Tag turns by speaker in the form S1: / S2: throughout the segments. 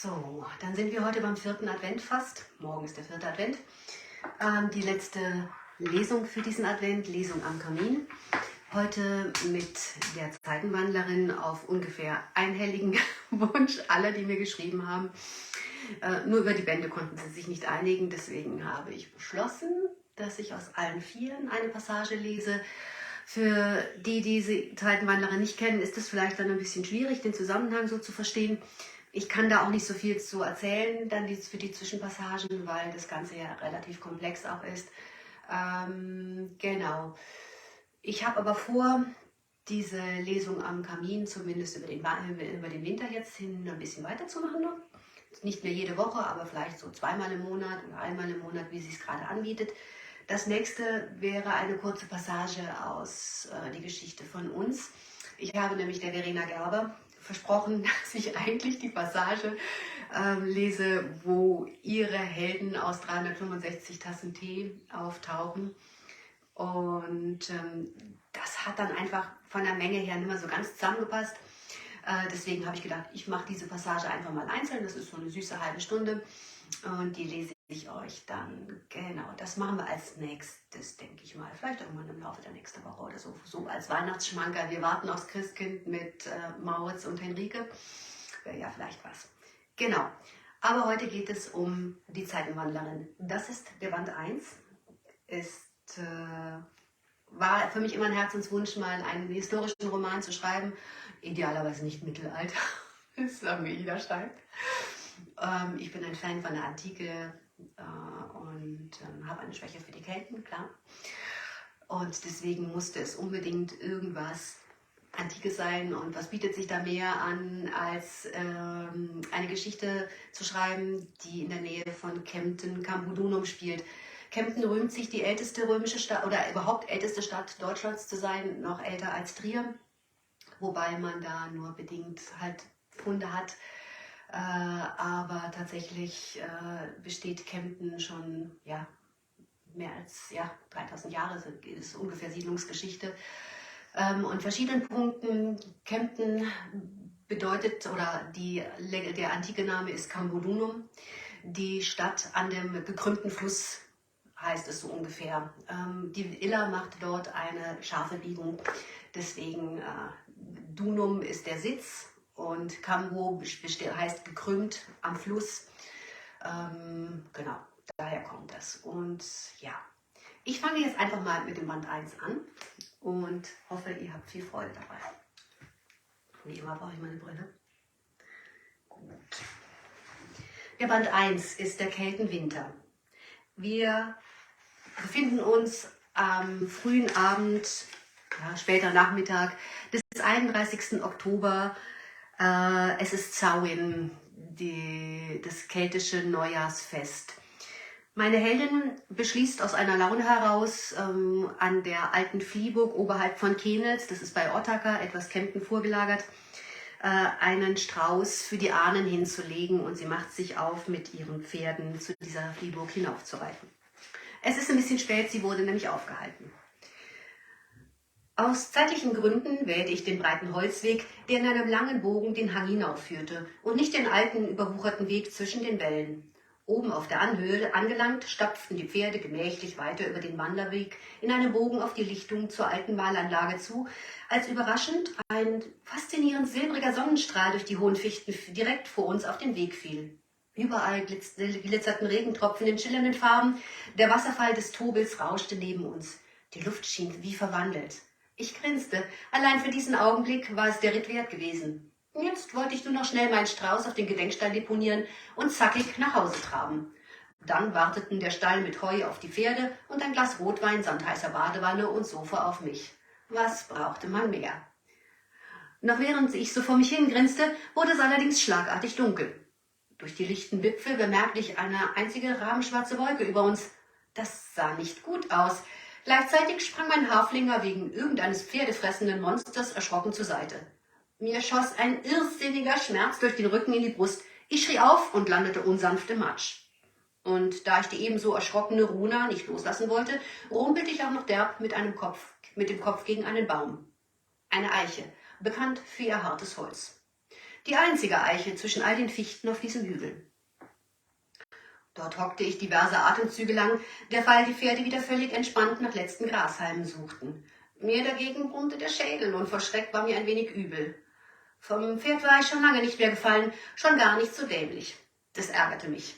S1: So, dann sind wir heute beim 4. Advent fast. Morgen ist der 4. Advent. Die letzte Lesung für diesen Advent, Lesung am Kamin. Heute mit der Zeitenwandlerin auf ungefähr einhelligen Wunsch aller, die mir geschrieben haben. Nur über die Bände konnten sie sich nicht einigen, deswegen habe ich beschlossen, dass ich aus allen Vieren eine Passage lese. Für die diese Zeitenwandlerin nicht kennen, ist es vielleicht dann ein bisschen schwierig, den Zusammenhang so zu verstehen. Ich kann da auch nicht so viel zu erzählen, dann für die Zwischenpassagen, weil das Ganze ja relativ komplex auch ist. Genau. Ich habe aber vor, diese Lesung am Kamin zumindest über den Winter jetzt hin ein bisschen weiterzumachen noch. Nicht mehr jede Woche, aber vielleicht so zweimal im Monat oder einmal im Monat, wie sie es gerade anbietet. Das nächste wäre eine kurze Passage aus die Geschichte von uns. Ich habe nämlich der Verena Gerber versprochen, dass ich eigentlich die Passage lese, wo ihre Helden aus 365 Tassen Tee auftauchen. Und das hat dann einfach von der Menge her nicht mehr so ganz zusammengepasst. Deswegen habe ich gedacht, ich mache diese Passage einfach mal einzeln. Das ist so eine süße halbe Stunde. Und die lese ich euch dann. Genau, das machen wir als nächstes, denke ich mal. Vielleicht irgendwann im Laufe der nächsten Woche oder so. So als Weihnachtsschmankerl. Wir warten aufs Christkind mit Mauritz und Henrike. Wäre ja vielleicht was. Genau. Aber heute geht es um die Zeitenwandlerin. Das ist der Band 1. War für mich immer ein Herzenswunsch, mal einen historischen Roman zu schreiben. Idealerweise nicht Mittelalter. Das sagen wir, jeder schreibt. Ich bin ein Fan von der Antike und habe eine Schwäche für die Kelten, klar. Und deswegen musste es unbedingt irgendwas Antikes sein. Und was bietet sich da mehr an, als eine Geschichte zu schreiben, die in der Nähe von Kempten, Campodunum spielt. Kempten rühmt sich, die älteste römische Stadt oder überhaupt älteste Stadt Deutschlands zu sein, noch älter als Trier, wobei man da nur bedingt halt Funde hat. Aber tatsächlich besteht Kempten schon mehr als 3000 Jahre, ist ungefähr Siedlungsgeschichte. Und verschiedenen Punkten. Kempten bedeutet, oder der antike Name ist Campodunum, die Stadt an dem gekrümmten Fluss, heißt es so ungefähr. Die Iller macht dort eine scharfe Biegung, deswegen Dunum ist der Sitz und Cambo heißt gekrümmt am Fluss. Genau, daher kommt das. Und ja, ich fange jetzt einfach mal mit dem Band 1 an und hoffe, ihr habt viel Freude dabei. Wie immer brauche ich meine Brille. Gut. Der Band 1 ist der Keltenwinter. Wir befinden uns am frühen Abend, später Nachmittag des 31. Oktober. Es ist Samhain, das keltische Neujahrsfest. Meine Heldin beschließt aus einer Laune heraus, an der alten Fliehburg oberhalb von Kenels, das ist bei Ottaka, etwas Kempten vorgelagert, einen Strauß für die Ahnen hinzulegen, und sie macht sich auf, mit ihren Pferden zu dieser Fliehburg hinaufzureiten. Es ist ein bisschen spät, sie wurde nämlich aufgehalten. Aus zeitlichen Gründen wählte ich den breiten Holzweg, der in einem langen Bogen den Hang hinaufführte, und nicht den alten, überwucherten Weg zwischen den Wällen. Oben auf der Anhöhe angelangt, stapften die Pferde gemächlich weiter über den Wanderweg in einem Bogen auf die Lichtung zur alten Mahlanlage zu, als überraschend ein faszinierend silbriger Sonnenstrahl durch die hohen Fichten direkt vor uns auf den Weg fiel. Überall glitzerten Regentropfen in schillernden Farben, der Wasserfall des Tobels rauschte neben uns. Die Luft schien wie verwandelt. Ich grinste, allein für diesen Augenblick war es der Ritt wert gewesen. Jetzt wollte ich nur noch schnell meinen Strauß auf den Gedenkstein deponieren und zackig nach Hause traben. Dann warteten der Stall mit Heu auf die Pferde und ein Glas Rotwein samt heißer Badewanne und Sofa auf mich. Was brauchte man mehr? Noch während ich so vor mich hingrinste, wurde es allerdings schlagartig dunkel. Durch die lichten Wipfel bemerkte ich eine einzige rabenschwarze Wolke über uns. Das sah nicht gut aus. Gleichzeitig sprang mein Haflinger wegen irgendeines pferdefressenden Monsters erschrocken zur Seite. Mir schoss ein irrsinniger Schmerz durch den Rücken in die Brust. Ich schrie auf und landete unsanft im Matsch. Und da ich die ebenso erschrockene Runa nicht loslassen wollte, rumpelte ich auch noch derb mit dem Kopf gegen einen Baum. Eine Eiche, bekannt für ihr hartes Holz. Die einzige Eiche zwischen all den Fichten auf diesem Hügel. Dort hockte ich diverse Atemzüge lang, derweil die Pferde wieder völlig entspannt nach letzten Grashalmen suchten. Mir dagegen brummte der Schädel und vor Schreck war mir ein wenig übel. Vom Pferd war ich schon lange nicht mehr gefallen, schon gar nicht so dämlich. Das ärgerte mich.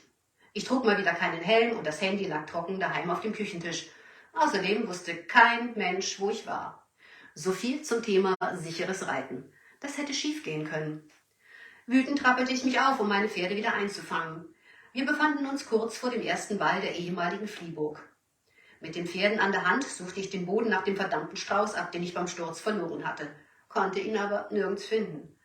S1: Ich trug mal wieder keinen Helm und das Handy lag trocken daheim auf dem Küchentisch. Außerdem wusste kein Mensch, wo ich war. So viel zum Thema sicheres Reiten. Das hätte schiefgehen können. Wütend rappelte ich mich auf, um meine Pferde wieder einzufangen. Wir befanden uns kurz vor dem ersten Wall der ehemaligen Fliehburg. Mit den Pferden an der Hand suchte ich den Boden nach dem verdammten Strauß ab, den ich beim Sturz verloren hatte, konnte ihn aber nirgends finden.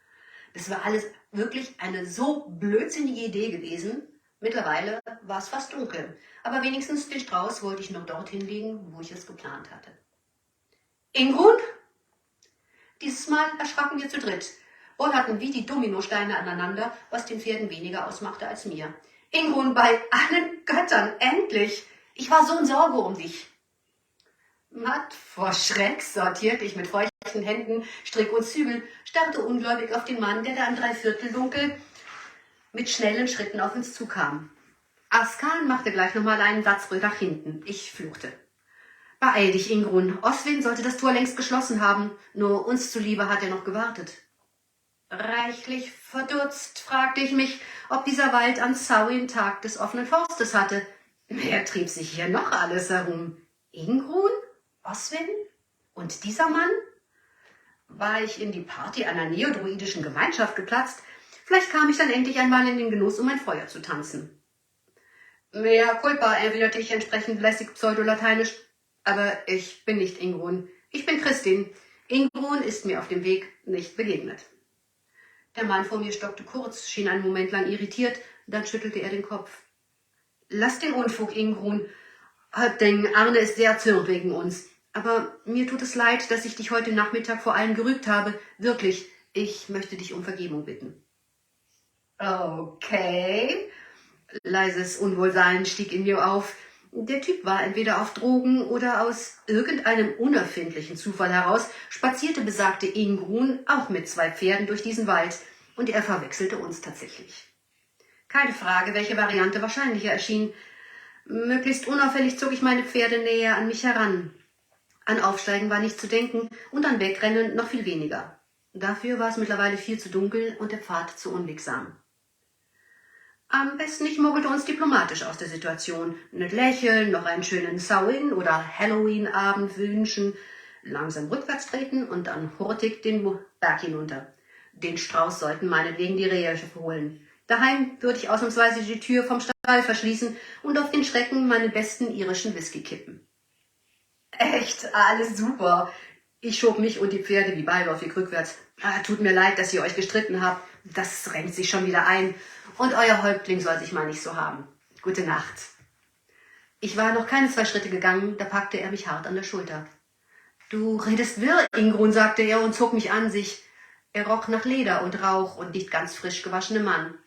S1: Das war alles wirklich eine so blödsinnige Idee gewesen. Mittlerweile war es fast dunkel, aber wenigstens den Strauß wollte ich noch dorthin legen, wo ich es geplant hatte. Ingrun? Dieses Mal erschraken wir zu dritt, rollerten wie die Dominosteine aneinander, was den Pferden weniger ausmachte als mir. Ingrun, bei allen Göttern, endlich! Ich war so in Sorge um dich. Matt vor Schreck sortierte ich mit feuchten Händen Strick und Zügel, starrte ungläubig auf den Mann, der da im Dreivierteldunkel mit schnellen Schritten auf uns zukam. Askan machte gleich nochmal einen Satz nach hinten. Ich fluchte. Beeil dich, Ingrun. Oswin sollte das Tor längst geschlossen haben. Nur uns zuliebe hat er noch gewartet. Reichlich verdutzt fragte ich mich, ob dieser Wald an Samhain Tag des offenen Forstes hatte. Wer trieb sich hier noch alles herum? Ingrun? Oswin? Und dieser Mann? War ich in die Party einer neodruidischen Gemeinschaft geplatzt? Vielleicht kam ich dann endlich einmal in den Genuss, um ein Feuer zu tanzen. Mea culpa, erwiderte ich entsprechend lässig pseudolateinisch. Aber ich bin nicht Ingrun. Ich bin Christin. Ingrun ist mir auf dem Weg nicht begegnet. Der Mann vor mir stockte kurz, schien einen Moment lang irritiert, dann schüttelte er den Kopf. Lass den Unfug, Ingrun. Häuptling Arne ist sehr erzürnt wegen uns. Aber mir tut es leid, dass ich dich heute Nachmittag vor allem gerügt habe. Wirklich, ich möchte dich um Vergebung bitten. Okay. Leises Unwohlsein stieg in mir auf. Der Typ war entweder auf Drogen oder aus irgendeinem unerfindlichen Zufall heraus spazierte besagte Ingrun auch mit 2 Pferden durch diesen Wald und er verwechselte uns tatsächlich. Keine Frage, welche Variante wahrscheinlicher erschien. Möglichst unauffällig zog ich meine Pferde näher an mich heran. An Aufsteigen war nicht zu denken und an Wegrennen noch viel weniger. Dafür war es mittlerweile viel zu dunkel und der Pfad zu unwegsam. Am besten ich moggelte uns diplomatisch aus der Situation, nicht lächeln, noch einen schönen Samhain- oder Halloween-Abend wünschen, langsam rückwärts treten und dann hurtig den Berg hinunter. Den Strauß sollten meinetwegen die Rehe holen. Daheim würde ich ausnahmsweise die Tür vom Stall verschließen und auf den Schrecken meinen besten irischen Whisky kippen. Echt, alles super. Ich schob mich und die Pferde wie beiläufig rückwärts. Tut mir leid, dass ihr euch gestritten habt. Das renkt sich schon wieder ein. Und euer Häuptling soll sich mal nicht so haben. Gute Nacht. Ich war noch keine 2 Schritte gegangen, da packte er mich hart an der Schulter. Du redest wirr, Ingrun, sagte er und zog mich an sich. Er roch nach Leder und Rauch und nicht ganz frisch gewaschenem Mann.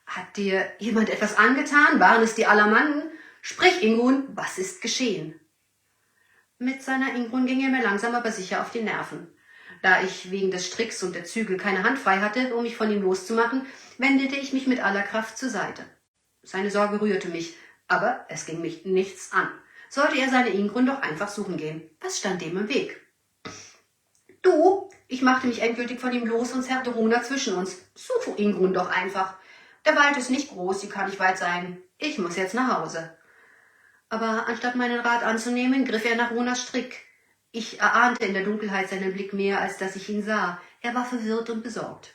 S1: Hat dir jemand etwas angetan? Waren es die Alamannen? Sprich, Ingrun, was ist geschehen? Mit seiner Ingrun ging er mir langsam aber sicher auf die Nerven. Da ich wegen des Stricks und der Zügel keine Hand frei hatte, um mich von ihm loszumachen, wendete ich mich mit aller Kraft zur Seite. Seine Sorge rührte mich, aber es ging mich nichts an. Sollte er seine Ingrun doch einfach suchen gehen. Was stand dem im Weg? Du, ich machte mich endgültig von ihm los und zerrte Runa zwischen uns. Suche Ingrun doch einfach. Der Wald ist nicht groß, sie kann nicht weit sein. Ich muss jetzt nach Hause. Aber anstatt meinen Rat anzunehmen, griff er nach Runas Strick. Ich erahnte in der Dunkelheit seinen Blick mehr, als dass ich ihn sah. Er war verwirrt und besorgt.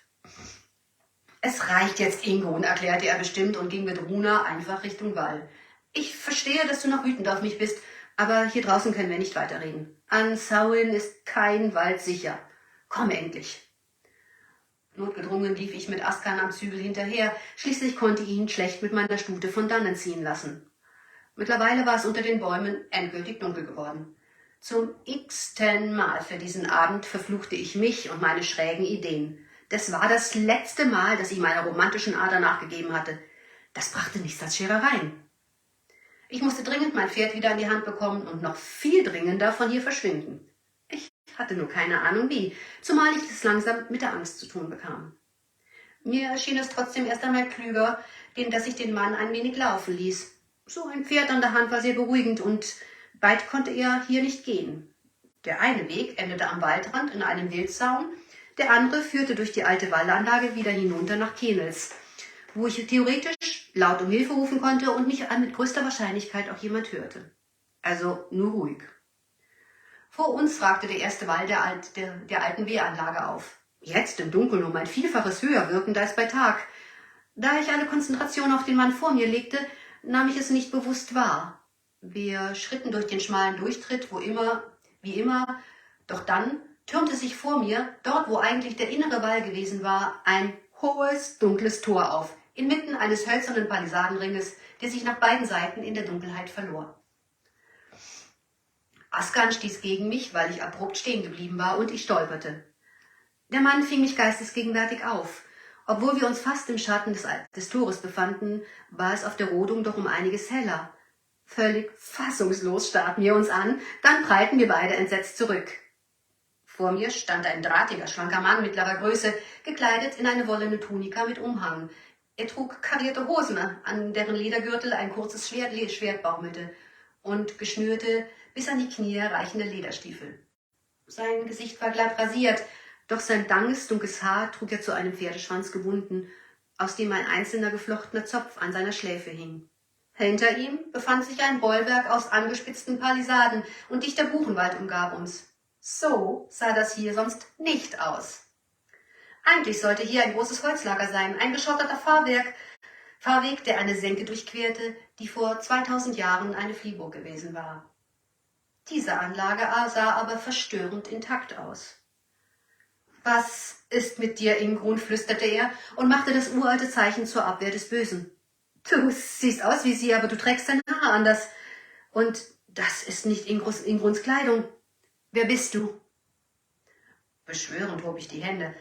S1: Es reicht jetzt, Ingrun, erklärte er bestimmt und ging mit Runa einfach Richtung Wall. Ich verstehe, dass du noch wütend auf mich bist, aber hier draußen können wir nicht weiterreden. An Samhain ist kein Wald sicher. Komm endlich. Notgedrungen lief ich mit Askan am Zügel hinterher. Schließlich konnte ich ihn schlecht mit meiner Stute von dannen ziehen lassen. Mittlerweile war es unter den Bäumen endgültig dunkel geworden. Zum x-ten Mal für diesen Abend verfluchte ich mich und meine schrägen Ideen. Das war das letzte Mal, dass ich meiner romantischen Ader nachgegeben hatte. Das brachte nichts als Scherereien. Ich musste dringend mein Pferd wieder in die Hand bekommen und noch viel dringender von hier verschwinden. Ich hatte nur keine Ahnung wie, zumal ich es langsam mit der Angst zu tun bekam. Mir erschien es trotzdem erst einmal klüger, dass ich den Mann ein wenig laufen ließ. So ein Pferd an der Hand war sehr beruhigend und weit konnte er hier nicht gehen. Der eine Weg endete am Waldrand in einem Wildsaun, der andere führte durch die alte Wallanlage wieder hinunter nach Kenels, wo ich theoretisch laut um Hilfe rufen konnte und mich mit größter Wahrscheinlichkeit auch jemand hörte. Also nur ruhig. Vor uns ragte der erste Wall der alten Wehranlage auf. Jetzt im Dunkeln um ein Vielfaches höher wirkend als bei Tag. Da ich alle Konzentration auf den Mann vor mir legte, nahm ich es nicht bewusst wahr. Wir schritten durch den schmalen Durchtritt, wie immer, doch dann türmte sich vor mir, dort wo eigentlich der innere Wall gewesen war, ein hohes, dunkles Tor auf, inmitten eines hölzernen Palisadenringes, der sich nach beiden Seiten in der Dunkelheit verlor. Askan stieß gegen mich, weil ich abrupt stehen geblieben war und ich stolperte. Der Mann fing mich geistesgegenwärtig auf. Obwohl wir uns fast im Schatten des Tores befanden, war es auf der Rodung doch um einiges heller. Völlig fassungslos starrten wir uns an, dann prallten wir beide entsetzt zurück. Vor mir stand ein drahtiger, schlanker Mann mittlerer Größe, gekleidet in eine wollene Tunika mit Umhang. Er trug karierte Hosen, an deren Ledergürtel ein kurzes Schwert baumelte, und geschnürte, bis an die Knie reichende Lederstiefel. Sein Gesicht war glatt rasiert, doch sein langes, dunkles Haar trug er zu einem Pferdeschwanz gebunden, aus dem ein einzelner geflochtener Zopf an seiner Schläfe hing. Hinter ihm befand sich ein Bollwerk aus angespitzten Palisaden und dichter Buchenwald umgab uns. So sah das hier sonst nicht aus. Eigentlich sollte hier ein großes Holzlager sein, ein geschotterter Fahrweg, der eine Senke durchquerte, die vor 2000 Jahren eine Fliehburg gewesen war. Diese Anlage sah aber verstörend intakt aus. »Was ist mit dir, Ingrun?«, flüsterte er und machte das uralte Zeichen zur Abwehr des Bösen. »Du siehst aus wie sie, aber du trägst deine Haare anders. Und das ist nicht Ingruns Kleidung. Wer bist du?« Beschwörend hob ich die Hände.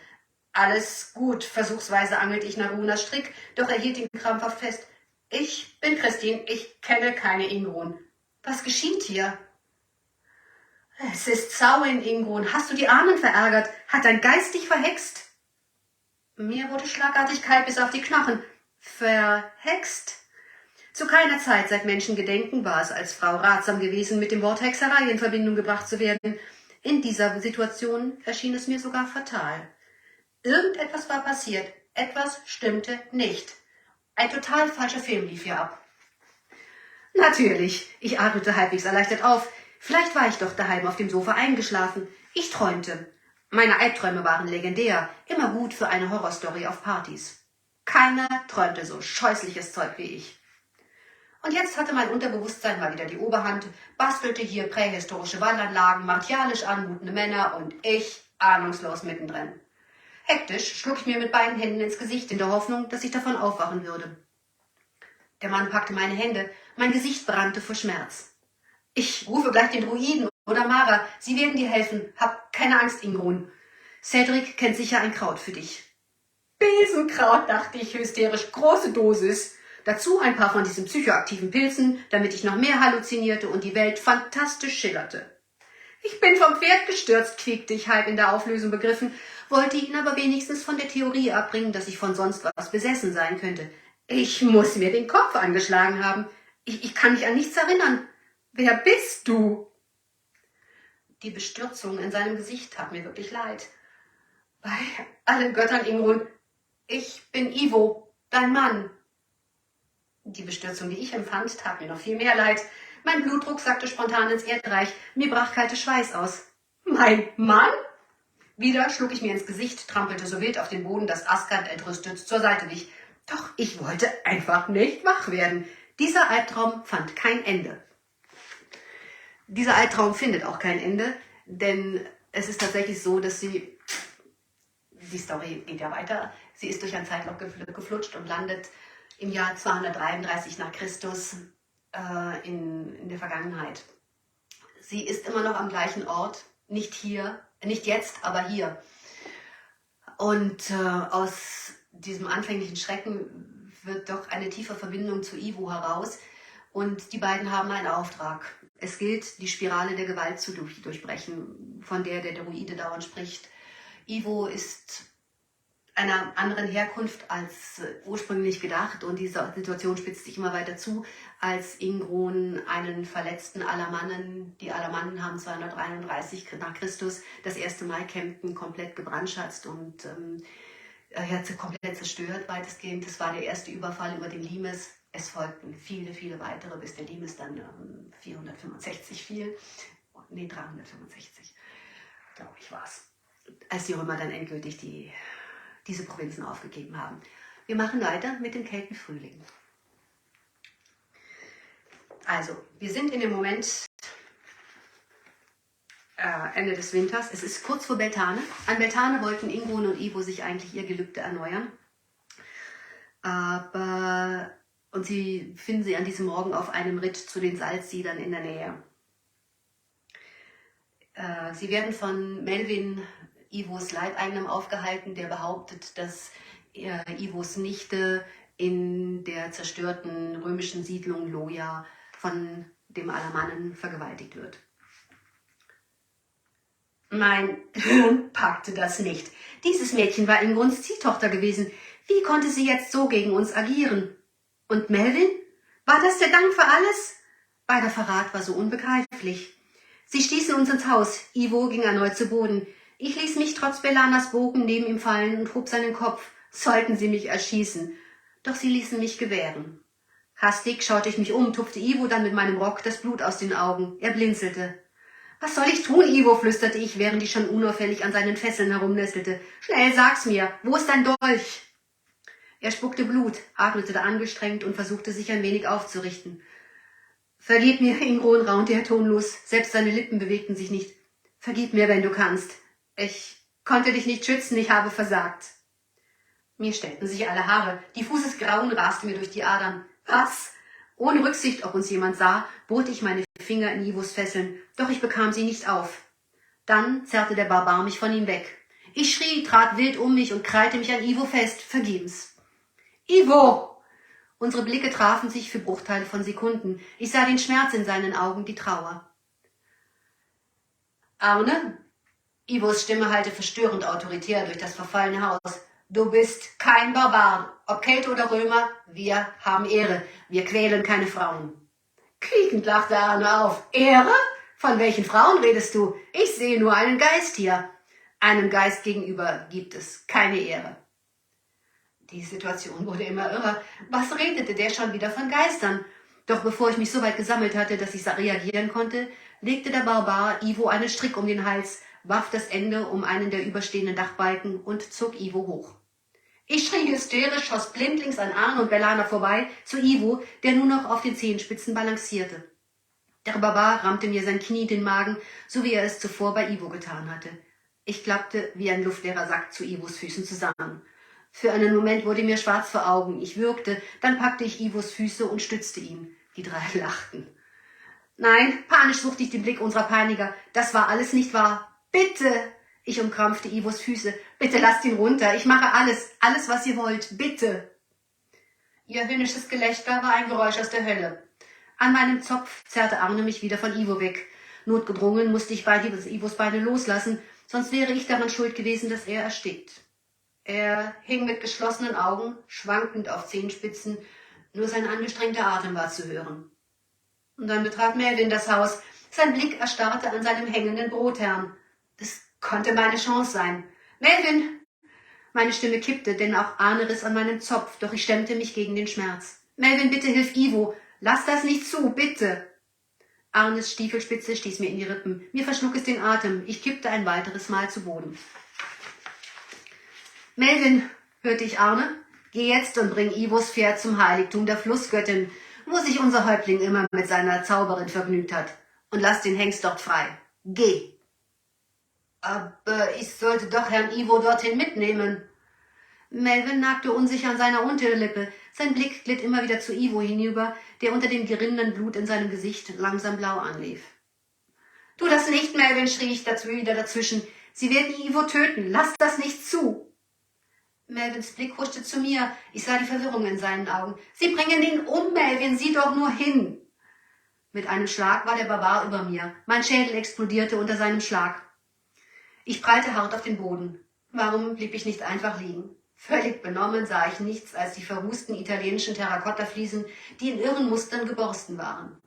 S1: »Alles gut«, versuchsweise angelte ich nach Runas Strick, doch er hielt ihn krampfhaft fest. »Ich bin Christine, ich kenne keine Ingrun. Was geschieht hier?« »Es ist Samhain, Ingrun. Hast du die Ahnen verärgert? Hat dein Geist dich verhext?« Mir wurde schlagartig kalt bis auf die Knochen. Verhext? Zu keiner Zeit seit Menschengedenken war es als Frau ratsam gewesen, mit dem Wort Hexerei in Verbindung gebracht zu werden. In dieser Situation erschien es mir sogar fatal. Irgendetwas war passiert, etwas stimmte nicht. Ein total falscher Film lief hier ab. Natürlich, ich atmete halbwegs erleichtert auf. Vielleicht war ich doch daheim auf dem Sofa eingeschlafen. Ich träumte. Meine Albträume waren legendär, immer gut für eine Horrorstory auf Partys. Keiner träumte so scheußliches Zeug wie ich. Und jetzt hatte mein Unterbewusstsein mal wieder die Oberhand, bastelte hier prähistorische Wallanlagen, martialisch anmutende Männer und ich ahnungslos mittendrin. Hektisch schlug ich mir mit beiden Händen ins Gesicht, in der Hoffnung, dass ich davon aufwachen würde. Der Mann packte meine Hände, mein Gesicht brannte vor Schmerz. »Ich rufe gleich den Druiden oder Mara, sie werden dir helfen. Hab keine Angst, Ingrun. Cedric kennt sicher ein Kraut für dich.« »Besenkraut«, dachte ich hysterisch, »große Dosis. Dazu ein paar von diesen psychoaktiven Pilzen, damit ich noch mehr halluzinierte und die Welt fantastisch schillerte. »Ich bin vom Pferd gestürzt«, quiekte ich halb in der Auflösung begriffen, wollte ihn aber wenigstens von der Theorie abbringen, dass ich von sonst was besessen sein könnte. »Ich muss mir den Kopf angeschlagen haben. Ich kann mich an nichts erinnern. Wer bist du?« Die Bestürzung in seinem Gesicht tat mir wirklich leid. »Bei allen Göttern, Ingrun, ich bin Ivo, dein Mann.« Die Bestürzung, die ich empfand, tat mir noch viel mehr leid. Mein Blutdruck sackte spontan ins Erdreich, mir brach kalter Schweiß aus. »Mein Mann?« Wieder schlug ich mir ins Gesicht, trampelte so wild auf den Boden, dass Askan entrüstet zur Seite wich. Doch ich wollte einfach nicht wach werden. Dieser Albtraum fand kein Ende. Dieser Albtraum findet auch kein Ende, denn es ist tatsächlich so, dass die Story geht ja weiter, sie ist durch ein Zeitloch geflutscht und landet im Jahr 233 nach Christus in der Vergangenheit. Sie ist immer noch am gleichen Ort, nicht hier, nicht jetzt, aber hier. Und aus diesem anfänglichen Schrecken wird doch eine tiefe Verbindung zu Ivo heraus und die beiden haben einen Auftrag. Es gilt, die Spirale der Gewalt zu durchbrechen, von der der Druide dauernd spricht. Ivo ist einer anderen Herkunft als ursprünglich gedacht, und diese Situation spitzt sich immer weiter zu, als Ingrun einen verletzten Alamannen, die Alamannen haben 233 nach Christus das erste Mal Kempten komplett gebrandschatzt und komplett zerstört weitestgehend. Das war der erste Überfall über den Limes. Es folgten viele, viele weitere, bis der Limes dann 465 fiel. Nee, 365, glaube ich, war es. Als die Römer dann endgültig diese Provinzen aufgegeben haben. Wir machen weiter mit dem Keltenfrühling. Also, wir sind in dem Moment Ende des Winters. Es ist kurz vor Beltane. An Beltane wollten Ingrun und Ivo sich eigentlich ihr Gelübde erneuern. Und sie finden sie an diesem Morgen auf einem Ritt zu den Salzsiedern in der Nähe. Sie werden von Melvin, Ivos Leibeigenem, aufgehalten, der behauptet, dass Ivos Nichte in der zerstörten römischen Siedlung Loja von dem Alamannen vergewaltigt wird. Mein Hirn packte das nicht. Dieses Mädchen war Ingruns Ziehtochter gewesen. Wie konnte sie jetzt so gegen uns agieren? Und Melvin? War das der Dank für alles? Beider Verrat war so unbegreiflich. Sie stießen uns ins Haus. Ivo ging erneut zu Boden. Ich ließ mich trotz Belanas Bogen neben ihm fallen und hob seinen Kopf. Sollten sie mich erschießen. Doch sie ließen mich gewähren. Hastig schaute ich mich um, tupfte Ivo dann mit meinem Rock das Blut aus den Augen. Er blinzelte. »Was soll ich tun, Ivo?« flüsterte ich, während ich schon unauffällig an seinen Fesseln herumnestelte. »Schnell, sag's mir. Wo ist dein Dolch?« Er spuckte Blut, atmete angestrengt und versuchte sich ein wenig aufzurichten. »Vergib mir«, Ingrun raunte er tonlos. Selbst seine Lippen bewegten sich nicht. »Vergib mir, wenn du kannst. Ich konnte dich nicht schützen, ich habe versagt.« Mir stellten sich alle Haare. Diffuses Grauen raste mir durch die Adern. »Was?« Ohne Rücksicht, ob uns jemand sah, bohrte ich meine Finger in Ivos Fesseln, doch ich bekam sie nicht auf. Dann zerrte der Barbar mich von ihm weg. Ich schrie, trat wild um mich und krallte mich an Ivo fest, vergebens. »Ivo!« Unsere Blicke trafen sich für Bruchteile von Sekunden. Ich sah den Schmerz in seinen Augen, die Trauer. »Arne?« Ivos Stimme hallte verstörend autoritär durch das verfallene Haus. »Du bist kein Barbar. Ob Kelte oder Römer, wir haben Ehre. Wir quälen keine Frauen.« Quiekend lachte Arne auf. »Ehre? Von welchen Frauen redest du? Ich sehe nur einen Geist hier.« »Einem Geist gegenüber gibt es keine Ehre.« Die Situation wurde immer irrer. Was redete der schon wieder von Geistern? Doch bevor ich mich so weit gesammelt hatte, dass ich reagieren konnte, legte der Barbar Ivo einen Strick um den Hals, warf das Ende um einen der überstehenden Dachbalken und zog Ivo hoch. Ich schrie hysterisch, schoss blindlings an Arne und Bellana vorbei, zu Ivo, der nur noch auf den Zehenspitzen balancierte. Der Barbar rammte mir sein Knie in den Magen, so wie er es zuvor bei Ivo getan hatte. Ich klappte wie ein luftleerer Sack zu Ivos Füßen zusammen. Für einen Moment wurde mir schwarz vor Augen. Ich würgte, dann packte ich Ivos Füße und stützte ihn. Die drei lachten. »Nein«, panisch suchte ich den Blick unserer Peiniger. »Das war alles nicht wahr. Bitte!« Ich umkrampfte Ivos Füße. »Bitte lasst ihn runter. Ich mache alles, was ihr wollt. Bitte!« Ihr höhnisches Gelächter war ein Geräusch aus der Hölle. An meinem Zopf zerrte Arne mich wieder von Ivo weg. Notgedrungen musste ich beide Ivos Beine loslassen, sonst wäre ich daran schuld gewesen, dass er erstickt. Er hing mit geschlossenen Augen, schwankend auf Zehenspitzen, nur sein angestrengter Atem war zu hören. Und dann betrat Melvin das Haus. Sein Blick erstarrte an seinem hängenden Brotherrn. Das konnte meine Chance sein. »Melvin!« Meine Stimme kippte, denn auch Arne riss an meinem Zopf, doch ich stemmte mich gegen den Schmerz. »Melvin, bitte hilf Ivo! Lass das nicht zu, bitte!« Arnes Stiefelspitze stieß mir in die Rippen. Mir verschlug es den Atem. Ich kippte ein weiteres Mal zu Boden. »Melvin«, hörte ich Arne, »geh jetzt und bring Ivos Pferd zum Heiligtum der Flussgöttin, wo sich unser Häuptling immer mit seiner Zauberin vergnügt hat. Und lass den Hengst dort frei. Geh!« »Aber ich sollte doch Herrn Ivo dorthin mitnehmen.« Melvin nagte unsicher an seiner Unterlippe. Sein Blick glitt immer wieder zu Ivo hinüber, der unter dem gerinnenden Blut in seinem Gesicht langsam blau anlief. »Tu das nicht, Melvin«, schrie ich wieder dazwischen. »Sie werden Ivo töten. Lass das nicht zu.« Melvins Blick huschte zu mir. Ich sah die Verwirrung in seinen Augen. »Sie bringen ihn um, Melvin. Sieh doch nur hin.« Mit einem Schlag war der Barbar über mir. Mein Schädel explodierte unter seinem Schlag. Ich prallte hart auf den Boden. Warum blieb ich nicht einfach liegen? Völlig benommen sah ich nichts als die verrußten italienischen Terrakottafliesen, die in irren Mustern geborsten waren.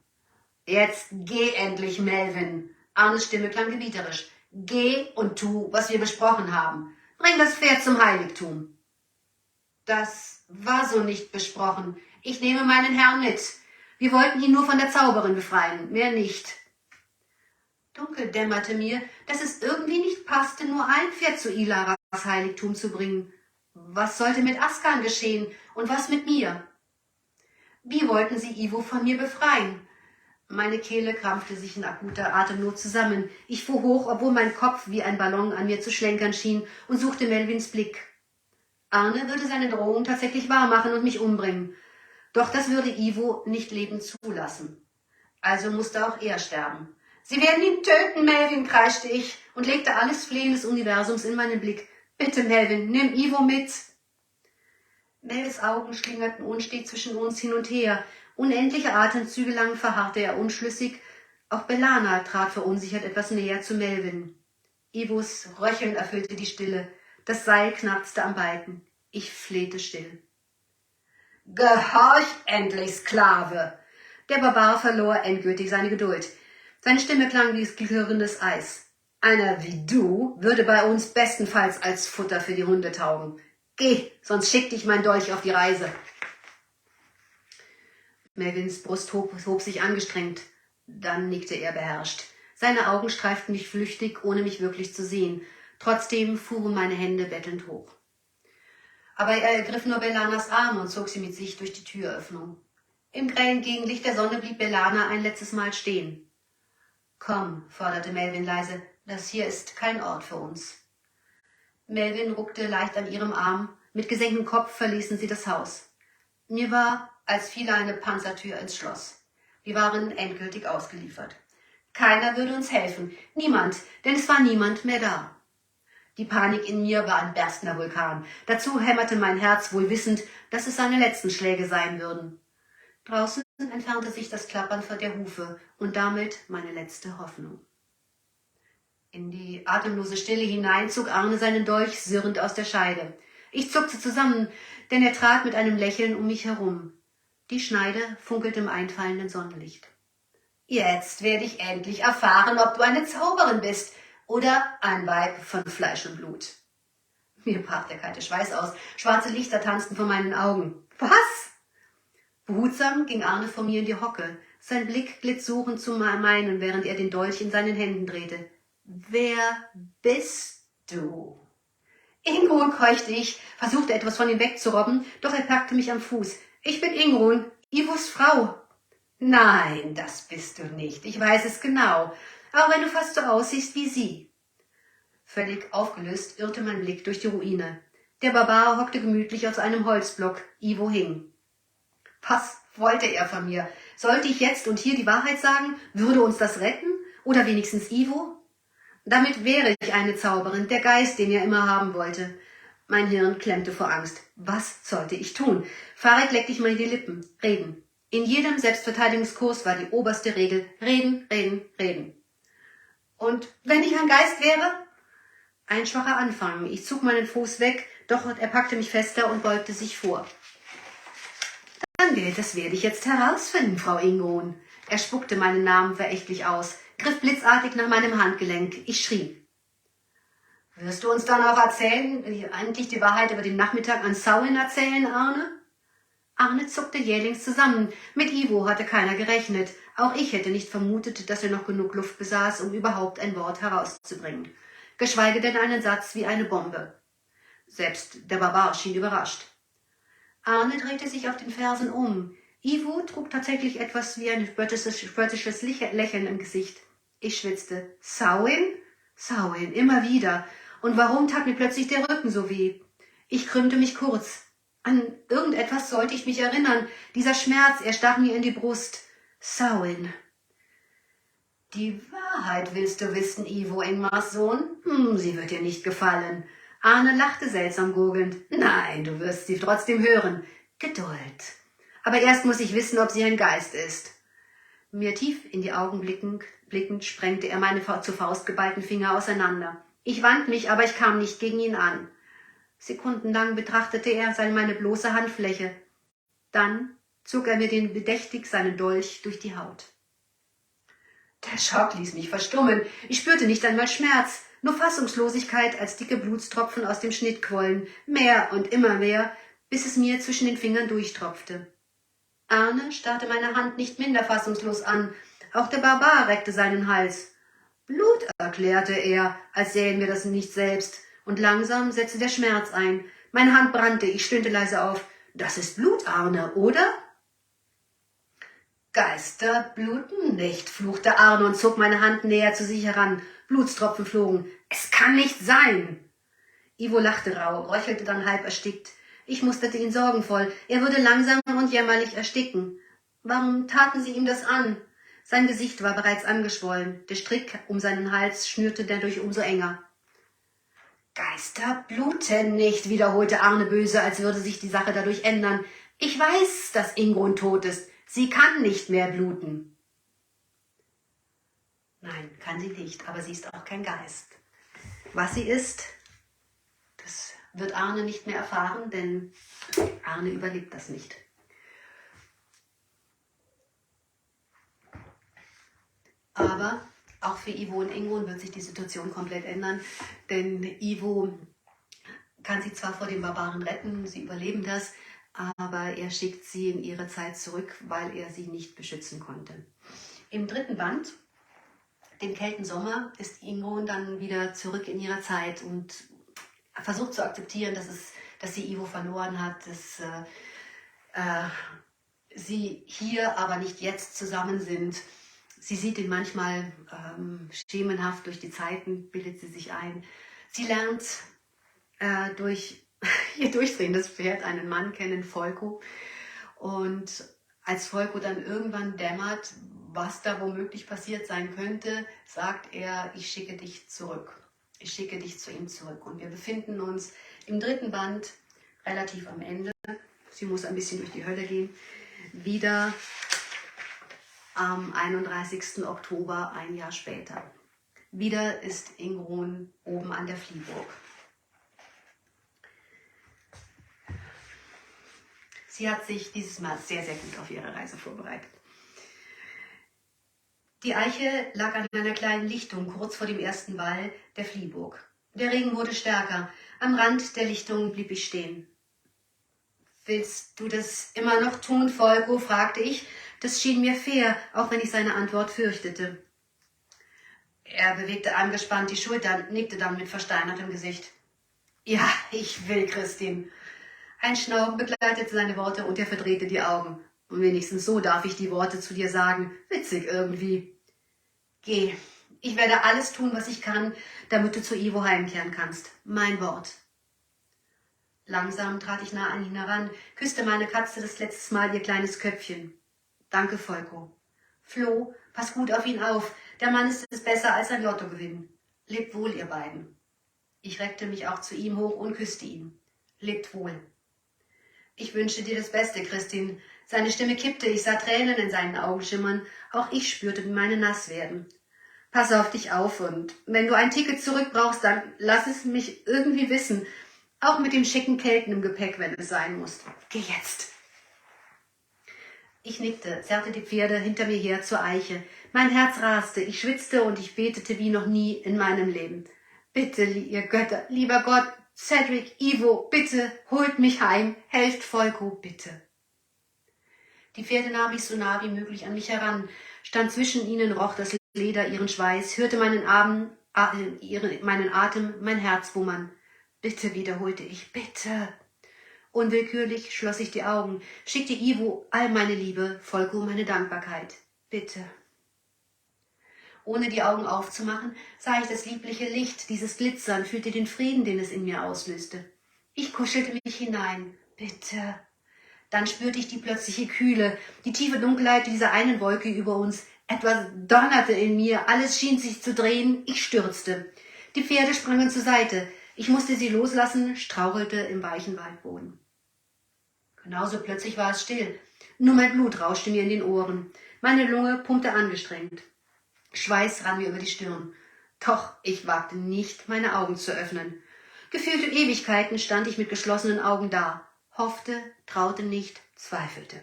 S1: »Jetzt geh endlich, Melvin!« Arnes Stimme klang gebieterisch. »Geh und tu, was wir besprochen haben. Bring das Pferd zum Heiligtum.« »Das war so nicht besprochen. Ich nehme meinen Herrn mit. Wir wollten ihn nur von der Zauberin befreien, mehr nicht.« Dunkel dämmerte mir, dass es irgendwie nicht passte, nur ein Pferd zu Ilaras Heiligtum zu bringen. Was sollte mit Askan geschehen und was mit mir? Wie wollten sie Ivo von mir befreien? Meine Kehle krampfte sich in akuter Atemnot zusammen. Ich fuhr hoch, obwohl mein Kopf wie ein Ballon an mir zu schlenkern schien, und suchte Melvins Blick. Arne würde seine Drohung tatsächlich wahrmachen und mich umbringen. Doch das würde Ivo nicht lebend zulassen. Also musste auch er sterben. »Sie werden ihn töten, Melvin«, kreischte ich und legte alles Flehen des Universums in meinen Blick. »Bitte, Melvin, nimm Ivo mit!« Melvins Augen schlingerten unstet zwischen uns hin und her. Unendliche Atemzüge lang verharrte er unschlüssig. Auch Bellana trat verunsichert etwas näher zu Melvin. Ivos Röcheln erfüllte die Stille. Das Seil knarzte am Balken. Ich flehte still. »Gehorch endlich, Sklave!« Der Barbar verlor endgültig seine Geduld. Seine Stimme klang wie klirrendes Eis. »Einer wie du würde bei uns bestenfalls als Futter für die Hunde taugen. Geh, sonst schickt dich mein Dolch auf die Reise.« Melvins Brust hob sich angestrengt. Dann nickte er beherrscht. Seine Augen streiften mich flüchtig, ohne mich wirklich zu sehen. Trotzdem fuhren meine Hände bettelnd hoch. Aber er ergriff nur Bellanas Arm und zog sie mit sich durch die Türöffnung. Im grellen Gegenlicht der Sonne blieb Bellana ein letztes Mal stehen. »Komm«, forderte Melvin leise, »das hier ist kein Ort für uns.« Melvin ruckte leicht an ihrem Arm. Mit gesenktem Kopf verließen sie das Haus. Mir war, als fiele eine Panzertür ins Schloss. Wir waren endgültig ausgeliefert. Keiner würde uns helfen, niemand, denn es war niemand mehr da. Die Panik in mir war ein berstender Vulkan. Dazu hämmerte mein Herz, wohl wissend, dass es seine letzten Schläge sein würden. Draußen entfernte sich das Klappern der Hufe und damit meine letzte Hoffnung. In die atemlose Stille hinein zog Arne seinen Dolch sirrend aus der Scheide. Ich zuckte zusammen, denn er trat mit einem Lächeln um mich herum. Die Schneide funkelte im einfallenden Sonnenlicht. »Jetzt werde ich endlich erfahren, ob du eine Zauberin bist oder ein Weib von Fleisch und Blut.« Mir brach der kalte Schweiß aus. Schwarze Lichter tanzten vor meinen Augen. »Was?« Behutsam ging Arne vor mir in die Hocke. Sein Blick glitt suchend zu meinen, während er den Dolch in seinen Händen drehte. »Wer bist du?« »Ingrun«, keuchte ich, versuchte etwas von ihm wegzurobben, doch er packte mich am Fuß. »Ich bin Ingrun, Ivos Frau.« »Nein, das bist du nicht. Ich weiß es genau. Auch wenn du fast so aussiehst wie sie.« Völlig aufgelöst irrte mein Blick durch die Ruine. Der Barbar hockte gemütlich auf einem Holzblock. Ivo hing. Was wollte er von mir? Sollte ich jetzt und hier die Wahrheit sagen? Würde uns das retten? Oder wenigstens Ivo? Damit wäre ich eine Zauberin, der Geist, den er immer haben wollte. Mein Hirn klemmte vor Angst. Was sollte ich tun? Fahrig leckte ich mir die Lippen. Reden. In jedem Selbstverteidigungskurs war die oberste Regel: Reden, reden, reden. Und wenn ich ein Geist wäre? Ein schwacher Anfang. Ich zog meinen Fuß weg, doch er packte mich fester und beugte sich vor. Das werde ich jetzt herausfinden, Frau Ingrun. Er spuckte meinen Namen verächtlich aus, griff blitzartig nach meinem Handgelenk. Ich schrie. »Wirst du uns dann auch erzählen, endlich die Wahrheit über den Nachmittag an Samhain erzählen, Arne?« Arne zuckte jählings zusammen. Mit Ivo hatte keiner gerechnet. Auch ich hätte nicht vermutet, dass er noch genug Luft besaß, um überhaupt ein Wort herauszubringen. Geschweige denn einen Satz wie eine Bombe. Selbst der Barbar schien überrascht. Arne drehte sich auf den Fersen um. Ivo trug tatsächlich etwas wie ein spöttisches Lächeln im Gesicht. Ich schwitzte. Samhain? Samhain, immer wieder. Und warum tat mir plötzlich der Rücken so weh? Ich krümmte mich kurz. An irgendetwas sollte ich mich erinnern. Dieser Schmerz, er stach mir in die Brust. Samhain. Die Wahrheit willst du wissen, Ivo, Ingmars Sohn? Sie wird dir nicht gefallen. Arne lachte seltsam gurgelnd. Nein, du wirst sie trotzdem hören. Geduld. Aber erst muss ich wissen, ob sie ein Geist ist. Mir tief in die Augen blickend sprengte er meine zu Faust geballten Finger auseinander. Ich wand mich, aber ich kam nicht gegen ihn an. Sekundenlang betrachtete er meine bloße Handfläche. Dann zog er mir bedächtig seinen Dolch durch die Haut. Der Schock ließ mich verstummen. Ich spürte nicht einmal Schmerz, nur Fassungslosigkeit, als dicke Blutstropfen aus dem Schnitt quollen, mehr und immer mehr, bis es mir zwischen den Fingern durchtropfte. Arne starrte meine Hand nicht minder fassungslos an. Auch der Barbar reckte seinen Hals. Blut, erklärte er, als sähen wir das nicht selbst, und langsam setzte der Schmerz ein. Meine Hand brannte, ich stöhnte leise auf. Das ist Blut, Arne, oder? Geister bluten nicht, fluchte Arne und zog meine Hand näher zu sich heran. Blutstropfen flogen. Es kann nicht sein! Ivo lachte rau, röchelte dann halb erstickt. Ich musterte ihn sorgenvoll. Er würde langsam und jämmerlich ersticken. Warum taten sie ihm das an? Sein Gesicht war bereits angeschwollen. Der Strick um seinen Hals schnürte dadurch umso enger. Geister bluten nicht, wiederholte Arne böse, als würde sich die Sache dadurch ändern. Ich weiß, dass Ingrun tot ist. Sie kann nicht mehr bluten. Nein, kann sie nicht, aber sie ist auch kein Geist. Was sie ist, das wird Arne nicht mehr erfahren, denn Arne überlebt das nicht. Aber auch für Ivo und Ingrun wird sich die Situation komplett ändern, denn Ivo kann sie zwar vor den Barbaren retten, sie überleben das, aber er schickt sie in ihre Zeit zurück, weil er sie nicht beschützen konnte. Im 3. Band, dem Keltensommer, ist Ingrun dann wieder zurück in ihrer Zeit und versucht zu akzeptieren, dass sie Ivo verloren hat, dass sie hier aber nicht jetzt zusammen sind. Sie sieht ihn manchmal schemenhaft durch die Zeiten, bildet sie sich ein. Sie lernt durch ihr durchdrehendes Pferd einen Mann kennen, Volko. Und als Volko dann irgendwann dämmert, was da womöglich passiert sein könnte, sagt er, ich schicke dich zurück. Ich schicke dich zu ihm zurück. Und wir befinden uns im 3. Band, relativ am Ende. Sie muss ein bisschen durch die Hölle gehen. Wieder am 31. Oktober, ein Jahr später. Wieder ist Ingrun oben an der Fliehburg. Sie hat sich dieses Mal sehr, sehr gut auf ihre Reise vorbereitet. Die Eiche lag an einer kleinen Lichtung kurz vor dem ersten Wall der Fliehburg. Der Regen wurde stärker. Am Rand der Lichtung blieb ich stehen. »Willst du das immer noch tun, Volko?« fragte ich. Das schien mir fair, auch wenn ich seine Antwort fürchtete. Er bewegte angespannt die Schultern, nickte dann mit versteinertem Gesicht. »Ja, ich will, Christin.« Ein Schnauben begleitete seine Worte und er verdrehte die Augen. Und wenigstens so darf ich die Worte zu dir sagen. Witzig irgendwie. Geh, ich werde alles tun, was ich kann, damit du zu Ivo heimkehren kannst. Mein Wort. Langsam trat ich nah an ihn heran, küsste meine Katze das letzte Mal ihr kleines Köpfchen. Danke, Volko. Flo, pass gut auf ihn auf. Der Mann ist es besser als ein Lottogewinn. Lebt wohl, ihr beiden. Ich reckte mich auch zu ihm hoch und küsste ihn. Lebt wohl. Ich wünsche dir das Beste, Christin. Seine Stimme kippte, ich sah Tränen in seinen Augen schimmern. Auch ich spürte, wie meine nass werden. Pass auf dich auf und wenn du ein Ticket zurück brauchst, dann lass es mich irgendwie wissen. Auch mit den schicken Kelten im Gepäck, wenn es sein muss. Geh jetzt. Ich nickte, zerrte die Pferde hinter mir her zur Eiche. Mein Herz raste, ich schwitzte und ich betete wie noch nie in meinem Leben. Bitte, ihr Götter, lieber Gott, Cedric, Ivo, bitte, holt mich heim, helft Volko, bitte. Die Pferde nahm ich so nah wie möglich an mich heran, stand zwischen ihnen, roch das Leder, ihren Schweiß, hörte meinen Atem, mein Herz wummern. Bitte, wiederholte ich, bitte. Unwillkürlich schloss ich die Augen, schickte Ivo all meine Liebe, Volko meine Dankbarkeit. Bitte. Ohne die Augen aufzumachen, sah ich das liebliche Licht, dieses Glitzern, fühlte den Frieden, den es in mir auslöste. Ich kuschelte mich hinein. Bitte. Dann spürte ich die plötzliche Kühle, die tiefe Dunkelheit dieser einen Wolke über uns. Etwas donnerte in mir, alles schien sich zu drehen, ich stürzte. Die Pferde sprangen zur Seite. Ich musste sie loslassen, strauchelte im weichen Waldboden. Genauso plötzlich war es still. Nur mein Blut rauschte mir in den Ohren. Meine Lunge pumpte angestrengt. Schweiß rann mir über die Stirn. Doch ich wagte nicht, meine Augen zu öffnen. Gefühlte Ewigkeiten stand ich mit geschlossenen Augen da, hoffte, traute nicht, zweifelte.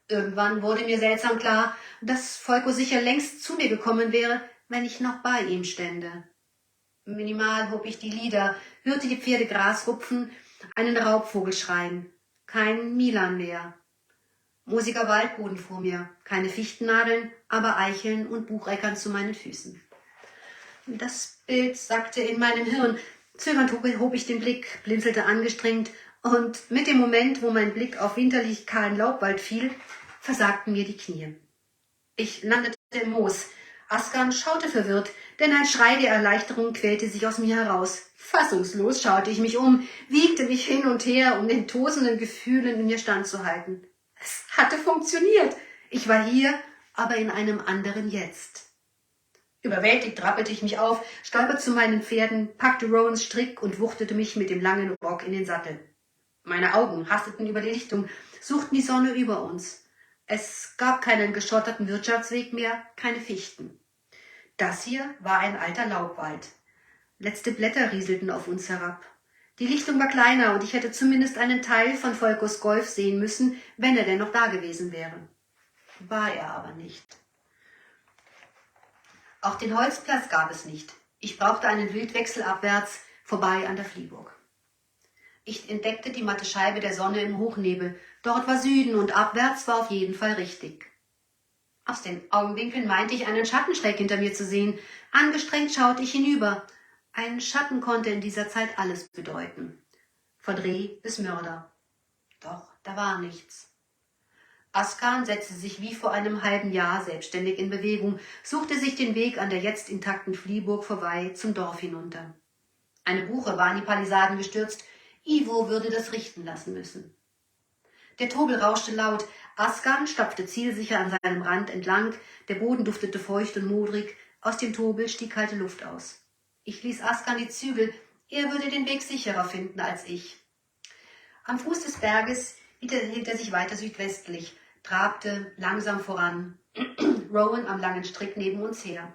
S1: Irgendwann wurde mir seltsam klar, dass Volko sicher längst zu mir gekommen wäre, wenn ich noch bei ihm stände. Minimal hob ich die Lider, hörte die Pferde Gras rupfen, einen Raubvogel schreien. Kein Milan mehr. Moosiger Waldboden vor mir, keine Fichtennadeln, aber Eicheln und Bucheckern zu meinen Füßen. Das Bild sackte in meinem Hirn. Zögernd hob ich den Blick, blinzelte angestrengt, und mit dem Moment, wo mein Blick auf winterlich kahlen Laubwald fiel, versagten mir die Knie. Ich landete im Moos. Askan schaute verwirrt, denn ein Schrei der Erleichterung quälte sich aus mir heraus. Fassungslos schaute ich mich um, wiegte mich hin und her, um den tosenden Gefühlen in mir standzuhalten. Es hatte funktioniert. Ich war hier, aber in einem anderen Jetzt. Überwältigt rappelte ich mich auf, stolperte zu meinen Pferden, packte Rowans Strick und wuchtete mich mit dem langen Rock in den Sattel. Meine Augen hasteten über die Lichtung, suchten die Sonne über uns. Es gab keinen geschotterten Wirtschaftsweg mehr, keine Fichten. Das hier war ein alter Laubwald. Letzte Blätter rieselten auf uns herab. Die Lichtung war kleiner und ich hätte zumindest einen Teil von Volkos Golf sehen müssen, wenn er denn noch da gewesen wäre. War er aber nicht. Auch den Holzplatz gab es nicht. Ich brauchte einen Wildwechsel abwärts, vorbei an der Fliehburg. Ich entdeckte die matte Scheibe der Sonne im Hochnebel. Dort war Süden und abwärts war auf jeden Fall richtig. Aus den Augenwinkeln meinte ich, einen Schatten schräg hinter mir zu sehen. Angestrengt schaute ich hinüber. Ein Schatten konnte in dieser Zeit alles bedeuten. Von Reh bis Mörder. Doch da war nichts. Askan setzte sich wie vor einem halben Jahr selbstständig in Bewegung, suchte sich den Weg an der jetzt intakten Fliehburg vorbei zum Dorf hinunter. Eine Buche war in die Palisaden gestürzt. Ivo würde das richten lassen müssen. Der Tobel rauschte laut. Askan stapfte zielsicher an seinem Rand entlang. Der Boden duftete feucht und modrig. Aus dem Tobel stieg kalte Luft aus. Ich ließ Askan die Zügel. Er würde den Weg sicherer finden als ich. Am Fuß des Berges hielt er sich weiter südwestlich, trabte langsam voran. Rowan am langen Strick neben uns her.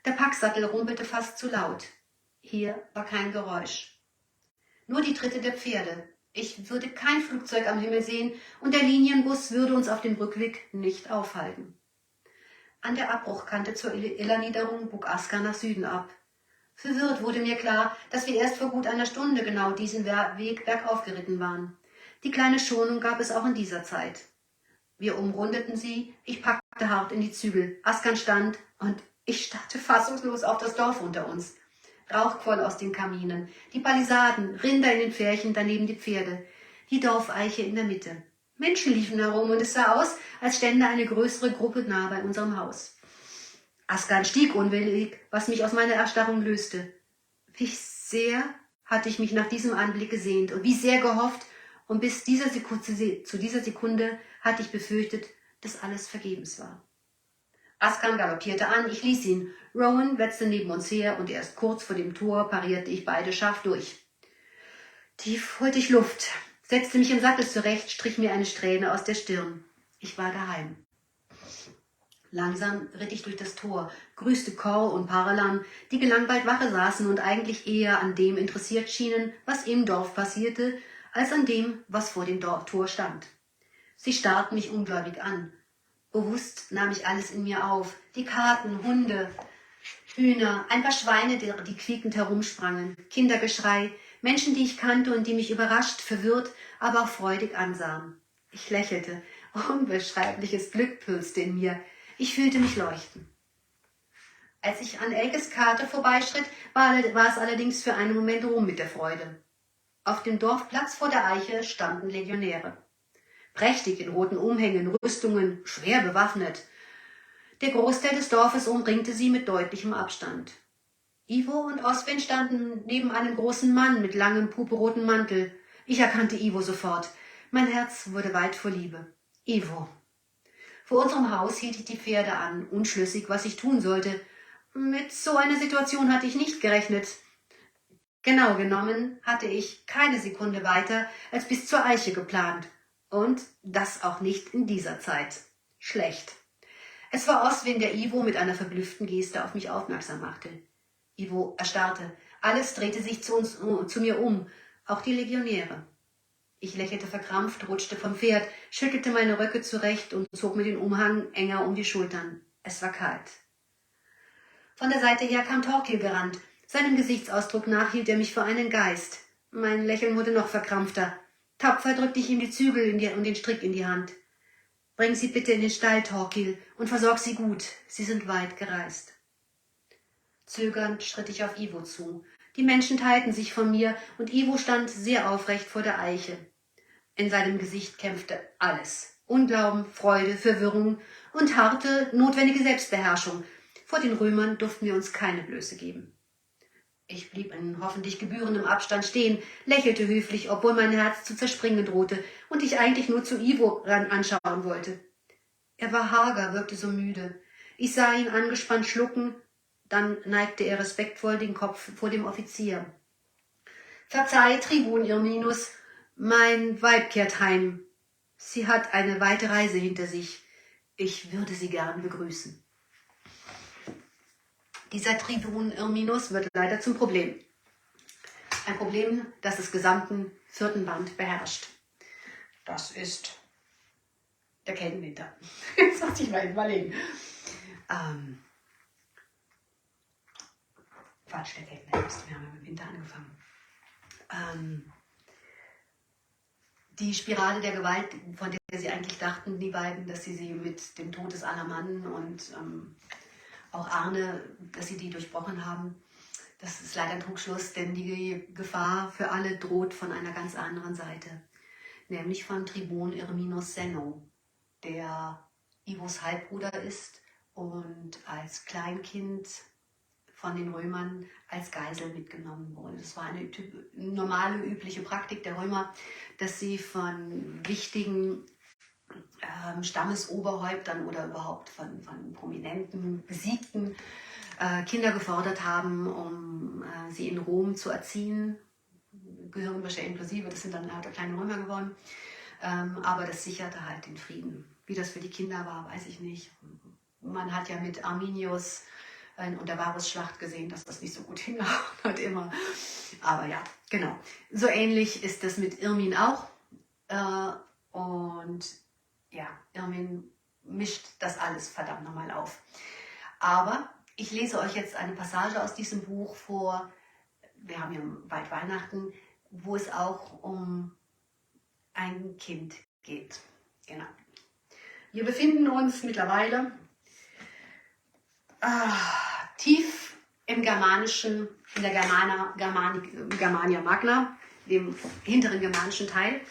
S1: Der Packsattel rumpelte fast zu laut. Hier war kein Geräusch. Nur die Tritte der Pferde. Ich würde kein Flugzeug am Himmel sehen und der Linienbus würde uns auf dem Rückweg nicht aufhalten. An der Abbruchkante zur Illerniederung bog Askan nach Süden ab. Verwirrt wurde mir klar, dass wir erst vor gut einer Stunde genau diesen Weg bergauf geritten waren. Die kleine Schonung gab es auch in dieser Zeit. Wir umrundeten sie, ich packte hart in die Zügel. Askan stand und ich starrte fassungslos auf das Dorf unter uns. Rauch quoll aus den Kaminen, die Palisaden, Rinder in den Färchen, daneben die Pferde, die Dorfeiche in der Mitte. Menschen liefen herum und es sah aus, als stände eine größere Gruppe nahe bei unserem Haus. Askan stieg unwillig, was mich aus meiner Erstarrung löste. Wie sehr hatte ich mich nach diesem Anblick gesehnt und wie sehr gehofft, und bis zu dieser Sekunde hatte ich befürchtet, dass alles vergebens war. Askan galoppierte an, ich ließ ihn. Rowan wetzte neben uns her und erst kurz vor dem Tor parierte ich beide scharf durch. Tief holte ich Luft, setzte mich im Sattel zurecht, strich mir eine Strähne aus der Stirn. Ich war daheim. Langsam ritt ich durch das Tor, grüßte Kor und Paralan, die gelangweilt Wache saßen und eigentlich eher an dem interessiert schienen, was im Dorf passierte, als an dem, was vor dem Tor stand. Sie starrten mich ungläubig an. Bewusst nahm ich alles in mir auf, die Karten, Hunde, Hühner, ein paar Schweine, die quiekend herumsprangen, Kindergeschrei, Menschen, die ich kannte und die mich überrascht, verwirrt, aber auch freudig ansahen. Ich lächelte, unbeschreibliches Glück pulste in mir, ich fühlte mich leuchten. Als ich an Elkes Karte vorbeischritt, war es allerdings für einen Moment rum mit der Freude. Auf dem Dorfplatz vor der Eiche standen Legionäre. Prächtig in roten Umhängen, Rüstungen, schwer bewaffnet. Der Großteil des Dorfes umringte sie mit deutlichem Abstand. Ivo und Oswin standen neben einem großen Mann mit langem purpurroten Mantel. Ich erkannte Ivo sofort. Mein Herz wurde weit vor Liebe. Ivo. Vor unserem Haus hielt ich die Pferde an, unschlüssig, was ich tun sollte. Mit so einer Situation hatte ich nicht gerechnet. Genau genommen hatte ich keine Sekunde weiter als bis zur Eiche geplant. Und das auch nicht in dieser Zeit. Schlecht. Es war Oswin, der Ivo mit einer verblüfften Geste auf mich aufmerksam machte. Ivo erstarrte. Alles drehte sich zu mir um, auch die Legionäre. Ich lächelte verkrampft, rutschte vom Pferd, schüttelte meine Röcke zurecht und zog mir den Umhang enger um die Schultern. Es war kalt. Von der Seite her kam Thorkil gerannt. Seinem Gesichtsausdruck nach hielt er mich für einen Geist. Mein Lächeln wurde noch verkrampfter. Tapfer drückte ich ihm die Zügel und den Strick in die Hand. Bring sie bitte in den Stall, Thorkil, und versorg sie gut. Sie sind weit gereist. Zögernd schritt ich auf Ivo zu. Die Menschen teilten sich von mir, und Ivo stand sehr aufrecht vor der Eiche. In seinem Gesicht kämpfte alles. Unglauben, Freude, Verwirrung und harte, notwendige Selbstbeherrschung. Vor den Römern durften wir uns keine Blöße geben. Ich blieb in hoffentlich gebührendem Abstand stehen, lächelte höflich, obwohl mein Herz zu zerspringen drohte und ich eigentlich nur zu Ivo anschauen wollte. Er war hager, wirkte so müde. Ich sah ihn angespannt schlucken, dann neigte er respektvoll den Kopf vor dem Offizier. »Verzeih, Tribun Irminus, mein Weib kehrt heim. Sie hat eine weite Reise hinter sich. Ich würde sie gern begrüßen.« Dieser Tribun Irminus wird leider zum Problem. Ein Problem, das das gesamten 4. Band beherrscht. Das ist der Keltenwinter. Jetzt muss ich mal überlegen. Quatsch, der Keltenherbst. Wir haben ja mit dem Winter angefangen. Die Spirale der Gewalt, von der sie eigentlich dachten, die beiden, dass sie mit dem Tod des Alamann und auch Arne, dass sie die durchbrochen haben, das ist leider ein Trugschluss, denn die Gefahr für alle droht von einer ganz anderen Seite, nämlich von Tribun Irminus Senno, der Ivos Halbbruder ist und als Kleinkind von den Römern als Geisel mitgenommen wurde. Das war eine normale, übliche Praktik der Römer, dass sie von wichtigen Stammesoberhäuptern oder überhaupt von prominenten, besiegten Kinder gefordert haben, um sie in Rom zu erziehen. Gehirnwäsche inklusive, das sind dann halt kleine Römer geworden. Aber das sicherte halt den Frieden. Wie das für die Kinder war, weiß ich nicht. Man hat ja mit Arminius und der Varusschlacht gesehen, dass das nicht so gut hingehauen hat immer. Aber ja, genau. So ähnlich ist das mit Irmin auch. Und ja, Irmin mischt das alles verdammt nochmal auf. Aber ich lese euch jetzt eine Passage aus diesem Buch vor. Wir haben ja bald Weihnachten, wo es auch um ein Kind geht. Genau. Wir befinden uns mittlerweile tief im Germanischen, in der Germania Magna, dem hinteren germanischen Teil,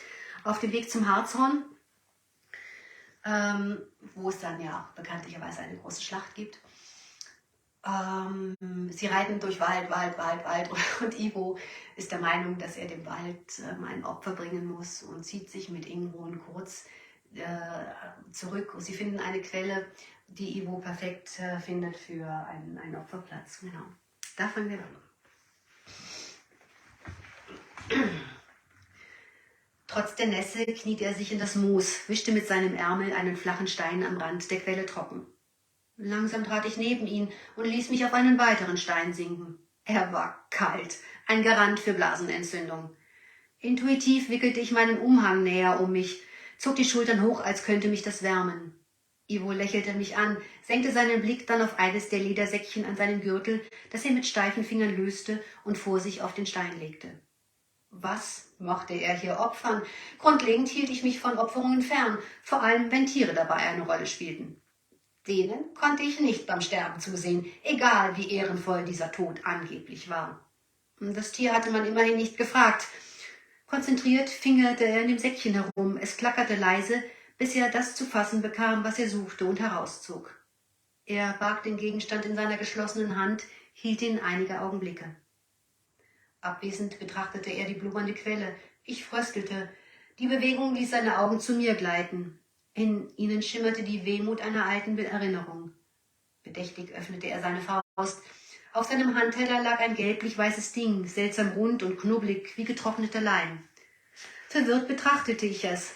S1: auf dem Weg zum Harzhorn, wo es dann ja bekanntlicherweise eine große Schlacht gibt. Sie reiten durch Wald und Ivo ist der Meinung, dass er dem Wald ein Opfer bringen muss und zieht sich mit Ingo und Kurz zurück. Und sie finden eine Quelle, die Ivo perfekt findet für einen Opferplatz. Genau. Da fangen wir an. Trotz der Nässe kniete er sich in das Moos, wischte mit seinem Ärmel einen flachen Stein am Rand der Quelle trocken. Langsam trat ich neben ihn und ließ mich auf einen weiteren Stein sinken. Er war kalt, ein Garant für Blasenentzündung. Intuitiv wickelte ich meinen Umhang näher um mich, zog die Schultern hoch, als könnte mich das wärmen. Ivo lächelte mich an, senkte seinen Blick dann auf eines der Ledersäckchen an seinen Gürtel, das er mit steifen Fingern löste und vor sich auf den Stein legte. Was mochte er hier opfern? Grundlegend hielt ich mich von Opferungen fern, vor allem wenn Tiere dabei eine Rolle spielten. Denen konnte ich nicht beim Sterben zusehen, egal wie ehrenvoll dieser Tod angeblich war. Das Tier hatte man immerhin nicht gefragt. Konzentriert fingerte er in dem Säckchen herum, es klackerte leise, bis er das zu fassen bekam, was er suchte und herauszog. Er barg den Gegenstand in seiner geschlossenen Hand, hielt ihn einige Augenblicke. Abwesend betrachtete er die blubbernde Quelle. Ich fröstelte. Die Bewegung ließ seine Augen zu mir gleiten. In ihnen schimmerte die Wehmut einer alten Erinnerung. Bedächtig öffnete er seine Faust. Auf seinem Handteller lag ein gelblich-weißes Ding, seltsam rund und knubbelig wie getrockneter Leim. Verwirrt betrachtete ich es.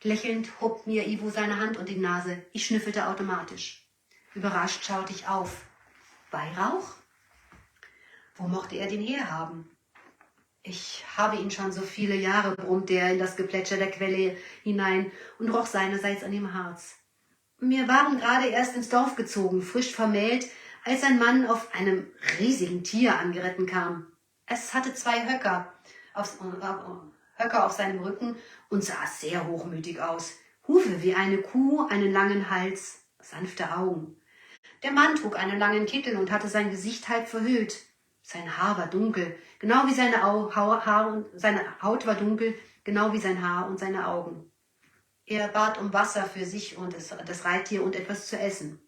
S1: Lächelnd hob mir Ivo seine Hand unter die Nase. Ich schnüffelte automatisch. Überrascht schaute ich auf. Weihrauch? Wo mochte er den herhaben? Ich habe ihn schon so viele Jahre, brummte er in das Geplätscher der Quelle hinein und roch seinerseits an dem Harz. Wir waren gerade erst ins Dorf gezogen, frisch vermählt, als ein Mann auf einem riesigen Tier angeritten kam. Es hatte 2 Höcker auf seinem Rücken und sah sehr hochmütig aus. Hufe wie eine Kuh, einen langen Hals, sanfte Augen. Der Mann trug einen langen Kittel und hatte sein Gesicht halb verhüllt. Sein Haar war dunkel, genau wie seine Haut war dunkel, genau wie sein Haar und seine Augen. Er bat um Wasser für sich und das Reittier und etwas zu essen.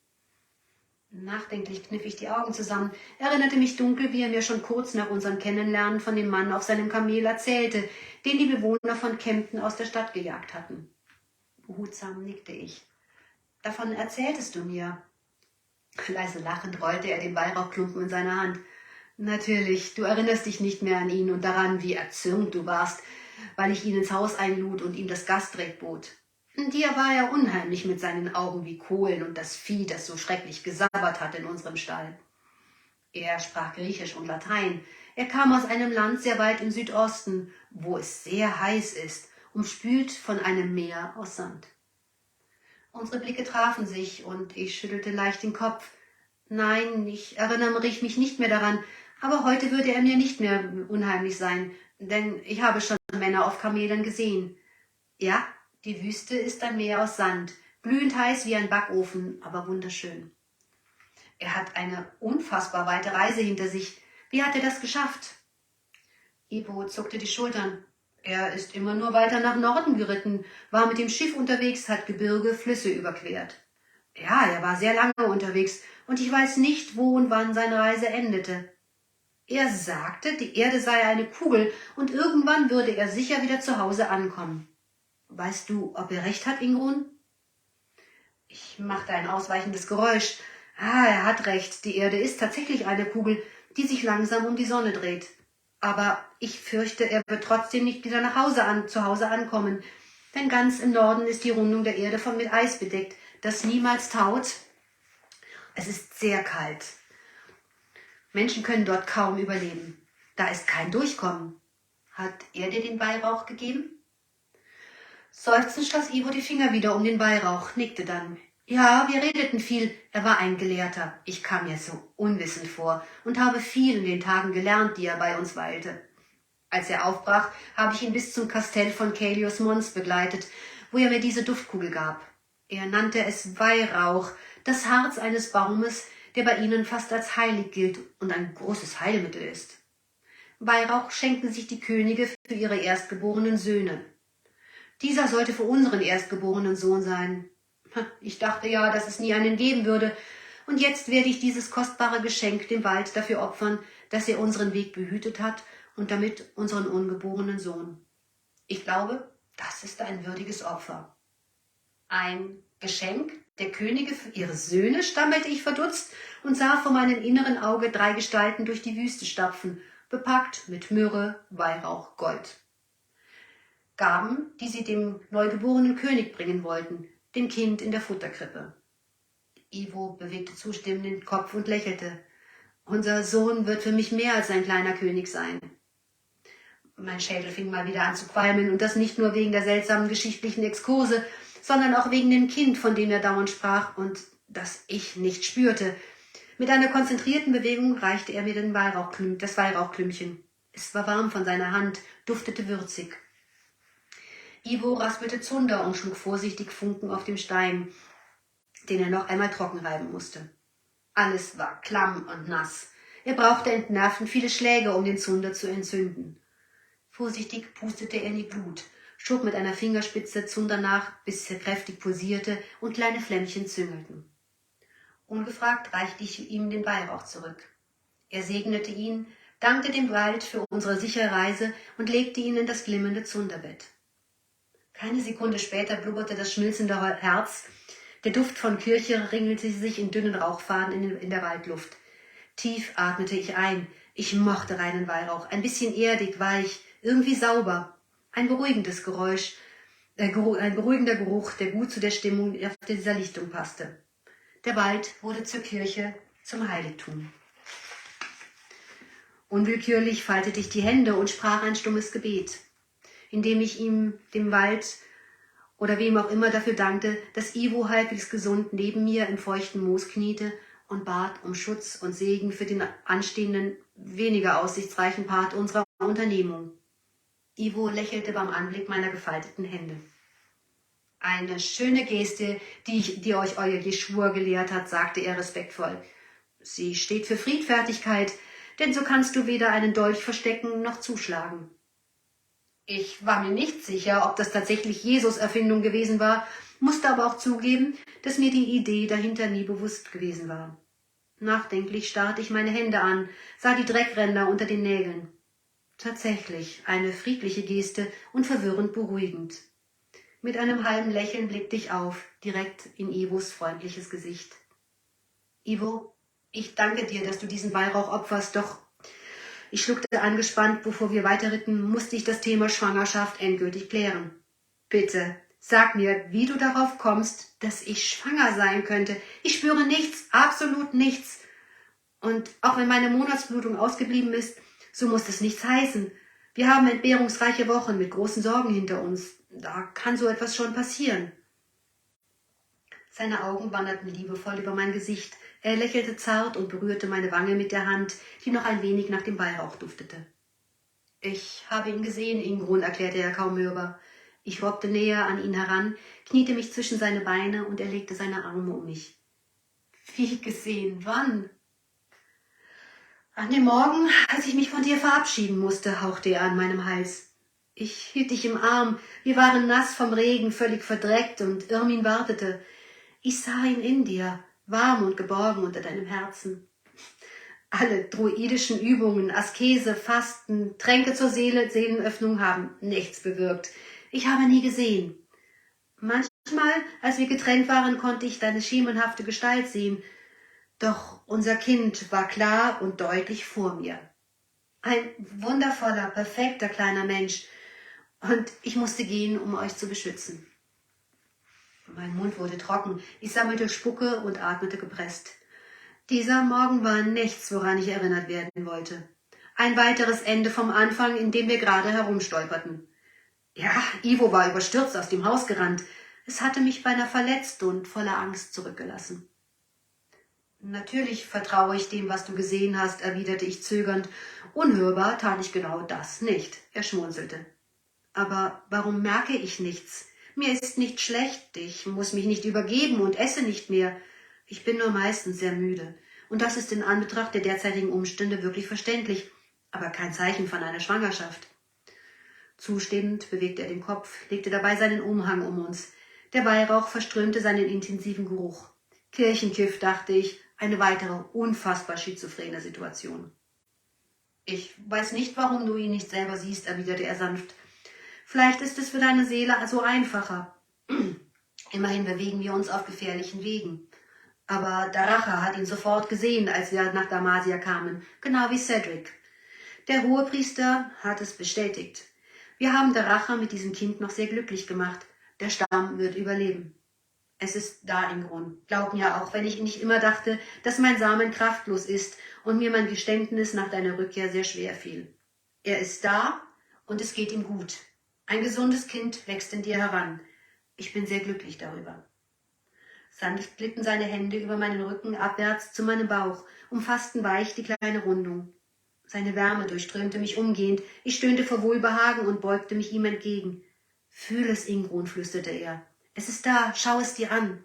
S1: Nachdenklich kniff ich die Augen zusammen, erinnerte mich dunkel, wie er mir schon kurz nach unserem Kennenlernen von dem Mann auf seinem Kamel erzählte, den die Bewohner von Kempten aus der Stadt gejagt hatten. Behutsam nickte ich. Davon erzähltest du mir. Leise lachend rollte er den Weihrauchklumpen in seiner Hand. Natürlich, du erinnerst dich nicht mehr an ihn und daran, wie erzürnt du warst, weil ich ihn ins Haus einlud und ihm das Gastrecht bot. Dir war er unheimlich mit seinen Augen wie Kohlen und das Vieh, das so schrecklich gesabbert hat in unserem Stall. Er sprach Griechisch und Latein. Er kam aus einem Land sehr weit im Südosten, wo es sehr heiß ist, umspült von einem Meer aus Sand. Unsere Blicke trafen sich und ich schüttelte leicht den Kopf. Nein, ich erinnere mich nicht mehr daran, aber heute würde er mir nicht mehr unheimlich sein, denn ich habe schon Männer auf Kamelen gesehen. Ja, die Wüste ist ein Meer aus Sand, glühend heiß wie ein Backofen, aber wunderschön. Er hat eine unfassbar weite Reise hinter sich. Wie hat er das geschafft? Ivo zuckte die Schultern. Er ist immer nur weiter nach Norden geritten, war mit dem Schiff unterwegs, hat Gebirge, Flüsse überquert. Ja, er war sehr lange unterwegs und ich weiß nicht, wo und wann seine Reise endete. Er sagte, die Erde sei eine Kugel und irgendwann würde er sicher wieder zu Hause ankommen. Weißt du, ob er recht hat, Ingrun? Ich machte ein ausweichendes Geräusch. Er hat recht, die Erde ist tatsächlich eine Kugel, die sich langsam um die Sonne dreht. Aber ich fürchte, er wird trotzdem nicht wieder zu Hause ankommen, denn ganz im Norden ist die Rundung der Erde mit Eis bedeckt, das niemals taut. Es ist sehr kalt. Menschen können dort kaum überleben. Da ist kein Durchkommen. Hat er dir den Weihrauch gegeben? Seufzend schloss Ivo die Finger wieder um den Weihrauch, nickte dann. Ja, wir redeten viel. Er war ein Gelehrter. Ich kam mir so unwissend vor und habe viel in den Tagen gelernt, die er bei uns weilte. Als er aufbrach, habe ich ihn bis zum Kastell von Caelius Mons begleitet, wo er mir diese Duftkugel gab. Er nannte es Weihrauch, das Harz eines Baumes, der bei ihnen fast als heilig gilt und ein großes Heilmittel ist. Weihrauch schenken sich die Könige für ihre erstgeborenen Söhne. Dieser sollte für unseren erstgeborenen Sohn sein. Ich dachte ja, dass es nie einen geben würde, und jetzt werde ich dieses kostbare Geschenk dem Wald dafür opfern, dass er unseren Weg behütet hat und damit unseren ungeborenen Sohn. Ich glaube, das ist ein würdiges Opfer. Ein Geschenk der Könige für ihre Söhne, stammelte ich verdutzt und sah vor meinem inneren Auge 3 Gestalten durch die Wüste stapfen, bepackt mit Myrrhe, Weihrauch, Gold. Gaben, die sie dem neugeborenen König bringen wollten, dem Kind in der Futterkrippe. Ivo bewegte zustimmend den Kopf und lächelte. Unser Sohn wird für mich mehr als ein kleiner König sein. Mein Schädel fing mal wieder an zu qualmen, und das nicht nur wegen der seltsamen geschichtlichen Exkurse, sondern auch wegen dem Kind, von dem er dauernd sprach und das ich nicht spürte. Mit einer konzentrierten Bewegung reichte er mir das Weihrauchklümpchen. Es war warm von seiner Hand, duftete würzig. Ivo raspelte Zunder und schlug vorsichtig Funken auf dem Stein, den er noch einmal trocken reiben musste. Alles war klamm und nass. Er brauchte entnervend viele Schläge, um den Zunder zu entzünden. Vorsichtig pustete er in die Glut, schob mit einer Fingerspitze Zunder nach, bis er kräftig pulsierte und kleine Flämmchen züngelten. Ungefragt reichte ich ihm den Weihrauch zurück. Er segnete ihn, dankte dem Wald für unsere sichere Reise und legte ihn in das glimmende Zunderbett. Keine Sekunde später blubberte das schmilzende Herz. Der Duft von Kirche ringelte sich in dünnen Rauchfaden in der Waldluft. Tief atmete ich ein. Ich mochte reinen Weihrauch, ein bisschen erdig, weich, irgendwie sauber. Ein beruhigendes Geräusch, ein beruhigender Geruch, der gut zu der Stimmung auf dieser Lichtung passte. Der Wald wurde zur Kirche, zum Heiligtum. Unwillkürlich faltete ich die Hände und sprach ein stummes Gebet, indem ich ihm, dem Wald oder wem auch immer dafür dankte, dass Ivo halbwegs gesund neben mir im feuchten Moos kniete und bat um Schutz und Segen für den anstehenden, weniger aussichtsreichen Part unserer Unternehmung. Ivo lächelte beim Anblick meiner gefalteten Hände. Eine schöne Geste, die euch euer Jeschua gelehrt hat, sagte er respektvoll. Sie steht für Friedfertigkeit, denn so kannst du weder einen Dolch verstecken noch zuschlagen. Ich war mir nicht sicher, ob das tatsächlich Jesus' Erfindung gewesen war, musste aber auch zugeben, dass mir die Idee dahinter nie bewusst gewesen war. Nachdenklich starrte ich meine Hände an, sah die Dreckränder unter den Nägeln. Tatsächlich eine friedliche Geste und verwirrend beruhigend. Mit einem halben Lächeln blickte ich auf, direkt in Ivos freundliches Gesicht. Ivo, ich danke dir, dass du diesen Weihrauch opferst, doch ich schluckte angespannt, bevor wir weiterritten, musste ich das Thema Schwangerschaft endgültig klären. Bitte, sag mir, wie du darauf kommst, dass ich schwanger sein könnte. Ich spüre nichts, absolut nichts. Und auch wenn meine Monatsblutung ausgeblieben ist, so muss das nichts heißen. Wir haben entbehrungsreiche Wochen mit großen Sorgen hinter uns. Da kann so etwas schon passieren. Seine Augen wanderten liebevoll über mein Gesicht. Er lächelte zart und berührte meine Wange mit der Hand, die noch ein wenig nach dem Weihrauch duftete. Ich habe ihn gesehen, Ingrun, erklärte er kaum hörbar. Ich robbte näher an ihn heran, kniete mich zwischen seine Beine und er legte seine Arme um mich. Wie gesehen? Wann? An dem Morgen, als ich mich von dir verabschieden musste, hauchte er an meinem Hals. Ich hielt dich im Arm, wir waren nass vom Regen, völlig verdreckt und Irmin wartete. Ich sah ihn in dir, warm und geborgen unter deinem Herzen. Alle druidischen Übungen, Askese, Fasten, Tränke zur Seelenöffnung haben nichts bewirkt. Ich habe nie gesehen. Manchmal, als wir getrennt waren, konnte ich deine schemenhafte Gestalt sehen. Doch unser Kind war klar und deutlich vor mir. Ein wundervoller, perfekter kleiner Mensch. Und ich musste gehen, um euch zu beschützen. Mein Mund wurde trocken. Ich sammelte Spucke und atmete gepresst. Dieser Morgen war nichts, woran ich erinnert werden wollte. Ein weiteres Ende vom Anfang, in dem wir gerade herumstolperten. Ja, Ivo war überstürzt aus dem Haus gerannt. Es hatte mich beinahe verletzt und voller Angst zurückgelassen. Natürlich vertraue ich dem, was du gesehen hast, erwiderte ich zögernd. Unhörbar tat ich genau das nicht. Er schmunzelte. Aber warum merke ich nichts? Mir ist nicht schlecht, ich muss mich nicht übergeben und esse nicht mehr. Ich bin nur meistens sehr müde. Und das ist in Anbetracht der derzeitigen Umstände wirklich verständlich, aber kein Zeichen von einer Schwangerschaft. Zustimmend bewegte er den Kopf, legte dabei seinen Umhang um uns. Der Weihrauch verströmte seinen intensiven Geruch. Kirchenkiff, dachte ich, eine weitere unfassbar schizophrene Situation. Ich weiß nicht, warum du ihn nicht selber siehst, erwiderte er sanft. Vielleicht ist es für deine Seele so einfacher. Immerhin bewegen wir uns auf gefährlichen Wegen. Aber Daracha hat ihn sofort gesehen, als wir nach Damasia kamen, genau wie Cedric. Der Hohepriester hat es bestätigt. Wir haben Daracha mit diesem Kind noch sehr glücklich gemacht. Der Stamm wird überleben. Es ist da im Grund. Glaub mir auch, wenn ich nicht immer dachte, dass mein Samen kraftlos ist und mir mein Geständnis nach deiner Rückkehr sehr schwer fiel. Er ist da und es geht ihm gut. Ein gesundes Kind wächst in dir heran. Ich bin sehr glücklich darüber. Sanft glitten seine Hände über meinen Rücken abwärts zu meinem Bauch, umfassten weich die kleine Rundung. Seine Wärme durchströmte mich umgehend. Ich stöhnte vor Wohlbehagen und beugte mich ihm entgegen. Fühl es, Ingrun, flüsterte er. Es ist da, schau es dir an.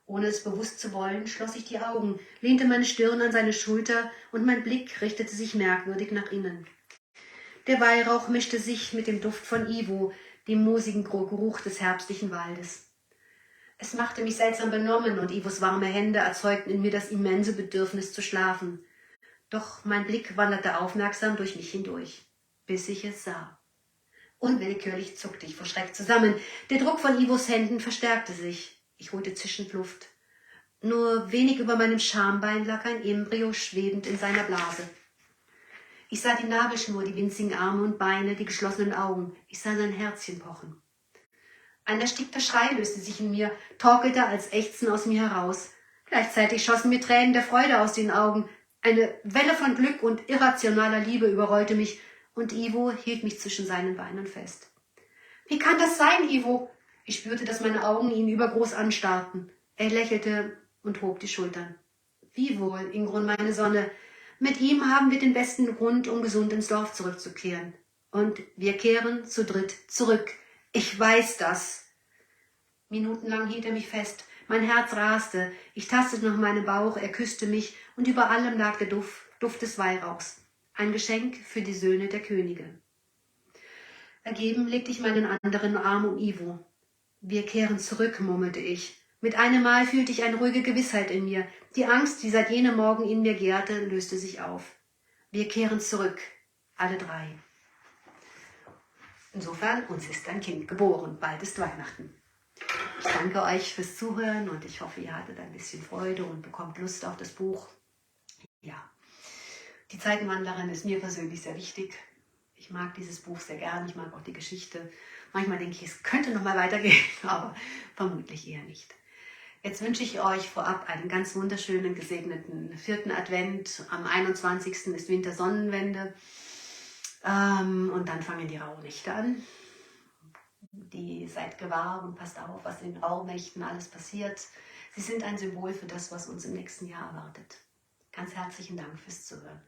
S1: Ohne es bewusst zu wollen, schloss ich die Augen, lehnte meine Stirn an seine Schulter und mein Blick richtete sich merkwürdig nach innen. Der Weihrauch mischte sich mit dem Duft von Ivo, dem moosigen Geruch des herbstlichen Waldes. Es machte mich seltsam benommen und Ivos warme Hände erzeugten in mir das immense Bedürfnis zu schlafen. Doch mein Blick wanderte aufmerksam durch mich hindurch, bis ich es sah. Unwillkürlich zuckte ich vor Schreck zusammen. Der Druck von Ivos Händen verstärkte sich. Ich holte zischend Luft. Nur wenig über meinem Schambein lag ein Embryo schwebend in seiner Blase. Ich sah die Nabelschnur, die winzigen Arme und Beine, die geschlossenen Augen. Ich sah sein Herzchen pochen. Ein erstickter Schrei löste sich in mir, torkelte als Ächzen aus mir heraus. Gleichzeitig schossen mir Tränen der Freude aus den Augen. Eine Welle von Glück und irrationaler Liebe überrollte mich und Ivo hielt mich zwischen seinen Beinen fest. Wie kann das sein, Ivo? Ich spürte, dass meine Augen ihn übergroß anstarrten. Er lächelte und hob die Schultern. Wie wohl, Ingrun, meine Sonne. Mit ihm haben wir den besten Grund, um gesund ins Dorf zurückzukehren. Und wir kehren zu dritt zurück. Ich weiß das. Minutenlang hielt er mich fest. Mein Herz raste. Ich tastete nach meinem Bauch, er küsste mich und über allem lag der Duft des Weihrauchs. Ein Geschenk für die Söhne der Könige. Ergeben legte ich meinen anderen Arm um Ivo. Wir kehren zurück, murmelte ich. Mit einem Mal fühlte ich eine ruhige Gewissheit in mir. Die Angst, die seit jenem Morgen in mir gärte, löste sich auf. Wir kehren zurück, alle drei. Insofern, uns ist ein Kind geboren. Bald ist Weihnachten. Ich danke euch fürs Zuhören und ich hoffe, ihr hattet ein bisschen Freude und bekommt Lust auf das Buch. Ja, die Zeitenwandlerin ist mir persönlich sehr wichtig. Ich mag dieses Buch sehr gern, ich mag auch die Geschichte. Manchmal denke ich, es könnte noch mal weitergehen, aber vermutlich eher nicht. Jetzt wünsche ich euch vorab einen ganz wunderschönen, gesegneten 4. Advent. Am 21. ist Wintersonnenwende. Und dann fangen die Rauhnächte an. Seid gewahr und passt auf, was in den Rauhnächten alles passiert. Sie sind ein Symbol für das, was uns im nächsten Jahr erwartet. Ganz herzlichen Dank fürs Zuhören.